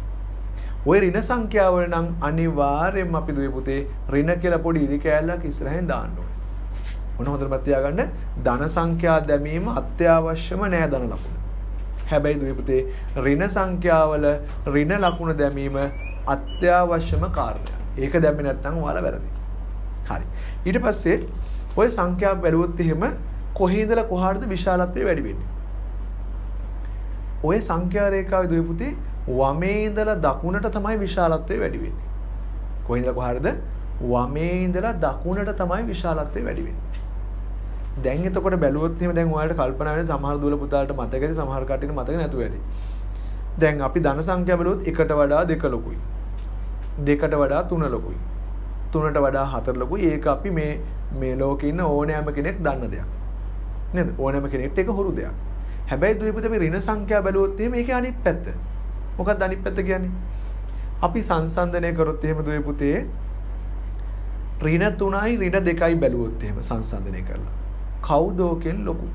Speaker 2: ওই ඍණ සංඛ්‍යාවල නම් අනිවාර්යයෙන්ම අපි දුවේ පුතේ ඍණ කියලා පොඩි ඉරි කෑල්ලක් ඉස්සරහින් දාන්න ඕනේ. මොන හොඳට තියාගන්න ධන සංඛ්‍යා දැමීම අත්‍යවශ්‍යම නෑ ධන ලකුණ. හැබැයි දුවේ පුතේ ඍණ සංඛ්‍යාවල ඍණ ලකුණ දැමීම අත්‍යවශ්‍යම කාර්යයක්. ඒක දැම්මේ නැත්නම් ඔයාලා වැරදි. හරි. ඊට පස්සේ ওই සංඛ්‍යා බැලුවොත් එහෙම කොහේ ඉඳලා කොහාටද විශාලත්වය වැඩි වෙන්නේ? ඔය සංඛ්‍යා රේඛාවේ දුවේ පුතේ වමේ ඉඳලා දකුණට තමයි විශාලත්වය වැඩි වෙන්නේ. කොහේ ඉඳලා කොහාටද? වමේ ඉඳලා දකුණට තමයි විශාලත්වය වැඩි වෙන්නේ. දැන් එතකොට බැලුවොත් එහෙම දැන් ඔයාලට කල්පනා වෙන සමහර දුවල පුතාලට මතක ඇති සමහර කට්ටියට මතක නැතුව ඇති. දැන් අපි ධන සංඛ්‍යා බැලුවොත් 1ට වඩා 2 ලොකුයි. 2ට වඩා 3 ලොකුයි. 3ට වඩා 4 ලොකුයි. ඒක අපි මේ ලෝකේ ඉන්න ඕනෑම කෙනෙක් දන්න දෙයක්. නේද? ඕනෑම කෙනෙක්ට ඒක හුරු දෙයක්. හැබැයි දුවේ පුතේ මේ ඍණ සංඛ්‍යා බැලුවොත් එහෙම ඒකේ අනිත් පැත්ත. මොකක්ද අනිත් පැත්ත කියන්නේ? අපි සංසන්දනය කරොත් එහෙම දුවේ පුතේ ඍණ 3යි ඍණ 2යි බැලුවොත් එහෙම සංසන්දනය කරලා කවුද ඕකෙන් ලොකු?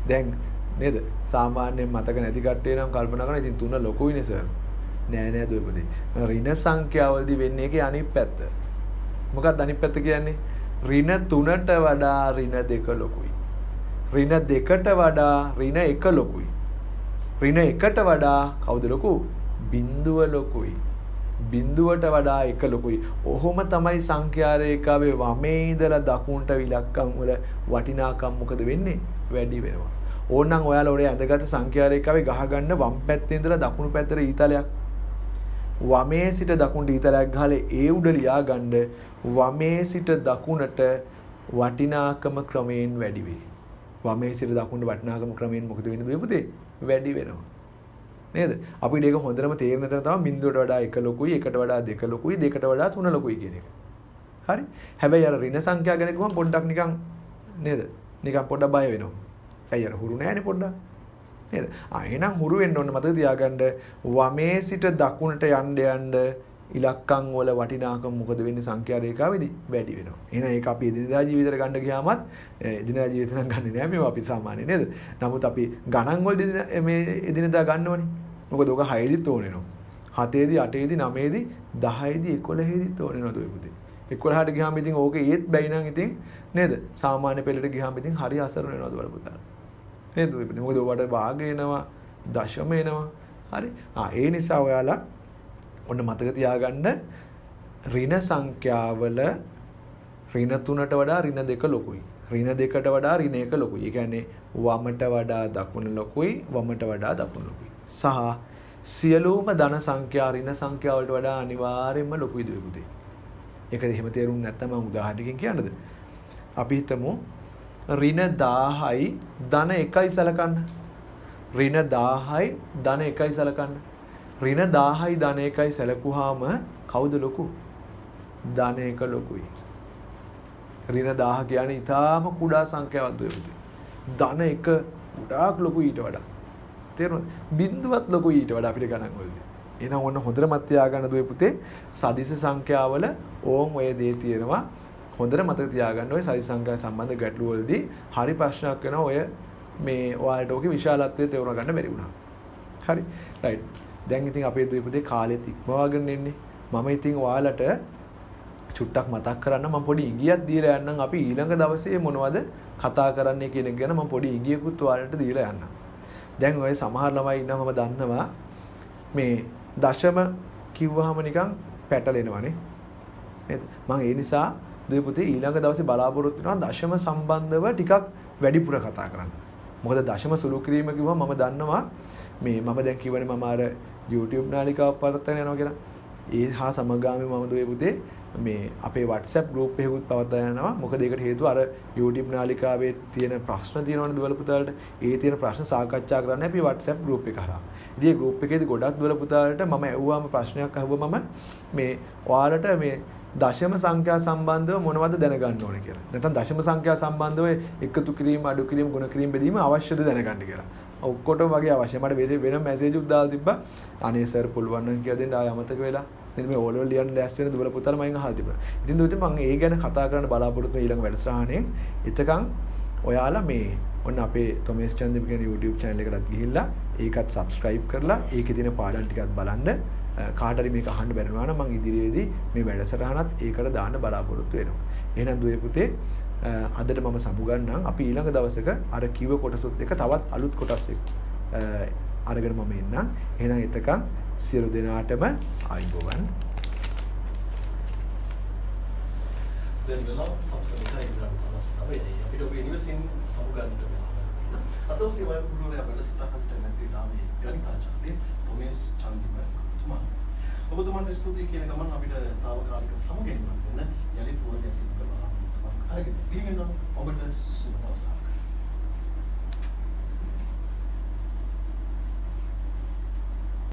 Speaker 2: දැන් නේද? සාමාන්‍යයෙන් මතක නැති කට්ටිය නම් කල්පනා කරනවා ඉතින් 3 ලොකුයිනේ සර්. නෑ දුවේ පුතේ. ඍණ සංඛ්‍යාවලදී වෙන්නේ ඒකේ අනිත් පැත්ත. මොකක්ද අනිත් පැත්ත කියන්නේ? ඍණ 3ට වඩා ඍණ 2 ලොකුයි. ඍණ 2ට වඩා ඍණ 1 ලොකුයි. ඍණ 1ට වඩා කවුද ලොකු? බිඳුව ලොකුයි. බිඳුවට වඩා 1 ලොකුයි. ඔහොම තමයි සංඛ්‍යා රේඛාවේ වමේ ඉඳලා දකුණට ඉලක්කම් වල වටිනාකම් මොකද වෙන්නේ? වැඩි වෙනවා. ඕනනම් ඔයාලා ඔය ඇඳගත් සංඛ්‍යා රේඛාවේ ගහගන්න වම් පැත්තේ ඉඳලා දකුණු පැත්තට ඊතලයක්. වමේ සිට දකුණට ඊතලයක් ගහලා ඒ උඩ ලියා ගන්න වමේ සිට දකුණට වටිනාකම ක්‍රමයෙන් වැඩි වෙයි. වමේ සිට දකුණට වටිනාකම ක්‍රමයෙන් මොකද වෙන්නේ දුවේ පුතේ? වැඩි වෙනවා. නේද? අපිට ඒක හොඳටම තේරෙන තැන තමයි බිඳුවට වඩා 1 ලොකුයි, 1ට වඩා 2 ලොකුයි, 2ට වඩා 3 ලොකුයි කියන එක. හරි. හැබැයි අර ඍණ සංඛ්‍යා ගැන කිව්වම පොඩ්ඩක් නිකන් නේද? නිකන් පොඩ්ඩක් බය වෙනවා. ඇයි අර හුරු නෑනේ පොඩ්ඩක්. නේද? එහෙනම් හුරු වෙන්න ඕනේ මතක තියාගන්න වමේ සිට දකුණට යන්න ඉලක්කම් වල වටිනාකම මොකද වෙන්නේ සංඛ්‍යා රේඛාවේදී වැඩි වෙනවා. එහෙනම් ඒක අපි එදිනදා ජීවිතේට ගන්න ගියාමත් එදිනදා ජීවිතේ නම් ගන්නෙ නෑ මේවා අපි සාමාන්‍ය නේද? නමුත් අපි ගණන් වලදී මේ එදිනදා ගන්නවනේ. මොකද ඔක 6 දිත් ඕන වෙනවා. 7 දී 8 දී 9 දී 10 දී 11 දිත් ඕන වෙනවා දුවේ පුතේ. 11ට ගියාම ඉතින් ඕකේ ඒත් බැයි නම් ඉතින් නේද? සාමාන්‍ය පෙළට ගියාම ඉතින් හරි අසරණ වෙනවා දුවල පුතා. නේද දුවේ පුතේ? මොකද ඔයාලට භාග එනවා, දශම එනවා. හරි. ඒ නිසා ඔයාලා ඔන්න මතක තියාගන්න ඍණ සංඛ්‍යාවල ඍණ 3ට වඩා ඍණ 2 ලොකුයි. ඍණ 2ට වඩා ඍණ 1 ලොකුයි. ඒ කියන්නේ වමට වඩා දකුණ ලොකුයි, වමට වඩා දකුණ ලොකුයි. සහ සියලුම ධන සංඛ්‍යා ඍණ සංඛ්‍යා වලට වඩා අනිවාර්යයෙන්ම ලොකුයි දුවේ පුතේ. ඒකද එහෙම තේරුම් නැත්නම් මම උදාහරණයකින් කියන්නද? අපි හිතමු ඍණ 1000යි ධන 1යි සලකන්න. ඍණ 1000යි ධන 1යි සලකන්න. ඍණ 1000යි ධන 1යි සැලකුවාම කවුද ලොකු? ධන 1 ලොකුයි. ඍණ 1000 කියන්නේ ඊටාම කුඩා සංඛ්‍යාවක් දුවේ පුතේ. ධන 1 ගොඩාක් ලොකුයි ඊට වඩා. තේරුණාද? බිඳුවත් ලොකුයි ඊට වඩා අපිට ගණන් වලදී. එහෙනම් ඔන්න හොඳට මතක තියාගන්න දුවේ පුතේ සදිස සංඛ්‍යාවල ඕම් ඔය දේ තියෙනවා. හොඳට මතක තියාගන්න ඔය සදිස සංඛ්‍යා සම්බන්ධ ගැටළු වලදී හරි ප්‍රශ්නයක් වෙනවා ඔය මේ ඔයාලට ඔකේ විශාලත්වය තේරුම් ගන්න බැරි වුණා. හරි. රයිට්. දැන් ඉතින් අපේ දුවේ පුතේ කාලෙත් ඉක්මවාගෙන ඉන්නේ. මම ඉතින් ඔයාලට චුට්ටක් මතක් කරන්න මම පොඩි ඉඟියක් දීලා යන්නම් අපි ඊළඟ දවසේ මොනවද කතා කරන්නේ කියන එක ගැන මම පොඩි ඉඟියකුත් ඔයාලට දීලා යන්නම්. දැන් ඔය සමහර ළමයි ඉන්නවා මම දන්නවා මේ දශම කිව්වහම නිකන් පැටලෙනවනේ. නේද? මම ඒ නිසා දුවේ පුතේ ඊළඟ දවසේ බලාපොරොත්තු වෙනවා දශම සම්බන්ධව ටිකක් වැඩිපුර කතා කරන්න. මොකද දශම සුළු කිරීම කිව්වම මම දන්නවා මේ මම දැන් කියවනේ මම අර YouTube නාලිකාවක් පවත්වාගෙන යනවා කියලා. ඒ හා සමගාමීව මම දුවේ පුතේ මේ අපේ WhatsApp group එකකුත් පවත්වාගෙන යනවා. මොකද ඒකට හේතුව අර YouTube නාලිකාවේ තියෙන ප්‍රශ්න තියෙනවනේ දුවල පුතාලට. ඒ තියෙන ප්‍රශ්න සාකච්ඡා කරන්න අපි WhatsApp group එක හරහා. ඉතින් මේ group එකේදී ගොඩක් දුවල පුතාලට මම ඇහුවාම ප්‍රශ්නයක් අහුවම මේ ඔයාලට මේ දශම සංඛ්‍යා සම්බන්ධව මොනවද දැනගන්න ඕනේ කියලා. නැත්නම් දශම සංඛ්‍යා සම්බන්ධව එකතු කිරීම, අඩු කිරීම, ගුණ කිරීම බෙදීම අවශ්‍යද දැනගන්න කියලා. ඔක්කොටම වගේ අවශ්‍යයි. මට වෙන මැසේජ් උත් දාලා තිබ්බා. අනේ සර් පුළුවන් නම් කියලා දෙන්න ආය අමතක වෙලා. නේද මේ ඕලෙවල් ලියන්න ලෑස්ති වෙන දුවල පුතාලා මම අහලා තිබුණා. ඉතින් දුවිත මම ඒ ගැන කතා කරන්න බලාපොරොත්තු වෙන ඊළඟ වැඩසටහනෙන්. එතකන් ඔයාලා මේ ඔන්න අපේ තොමස් චන්දිම කියන YouTube channel එකකට ගිහිල්ලා ඒකත් subscribe කරලා ඒකේ තියෙන පාඩම් ටිකත් බලන්න. කාට හරි මේක අහන්න බැරිනවා නම් මම ඉදිරියේදී මේ වැඩසටහනත් ඒකට දාන්න බලාපොරොත්තු වෙනවා. එහෙනම් දුවේ පුතේ අදට මම සමුගන්නම්. අපි ඊළඟ දවසක අර කිව්ව කොටසත් එක තවත් අලුත් කොටස් අරගෙන මම එන්නම්. එහෙනම් එතකන් සියලු දෙනාටම ආයුබෝවන්.
Speaker 1: දැන් වෙලාව සම්සන්තයි ඉඳලා තමයි අපිට ඔබේ නිවසින් සමුගන්න වෙනවා. අතෝසේ වය කුළුරේ වැඩසටහනට නැති නාමයේ ගණිතාචාර්ය තොමස් චන්දිම තුමා. ඔබතුමන්ට ස්තුතියි කියන ගමන් අපිට తాවකාලික සමුගැනීමක් දෙන්න යලිත් වුණ ගැසීමක බලාපොරොත්තුවක් අරගෙන ඉන්න ඔබට සුබ දවසක්.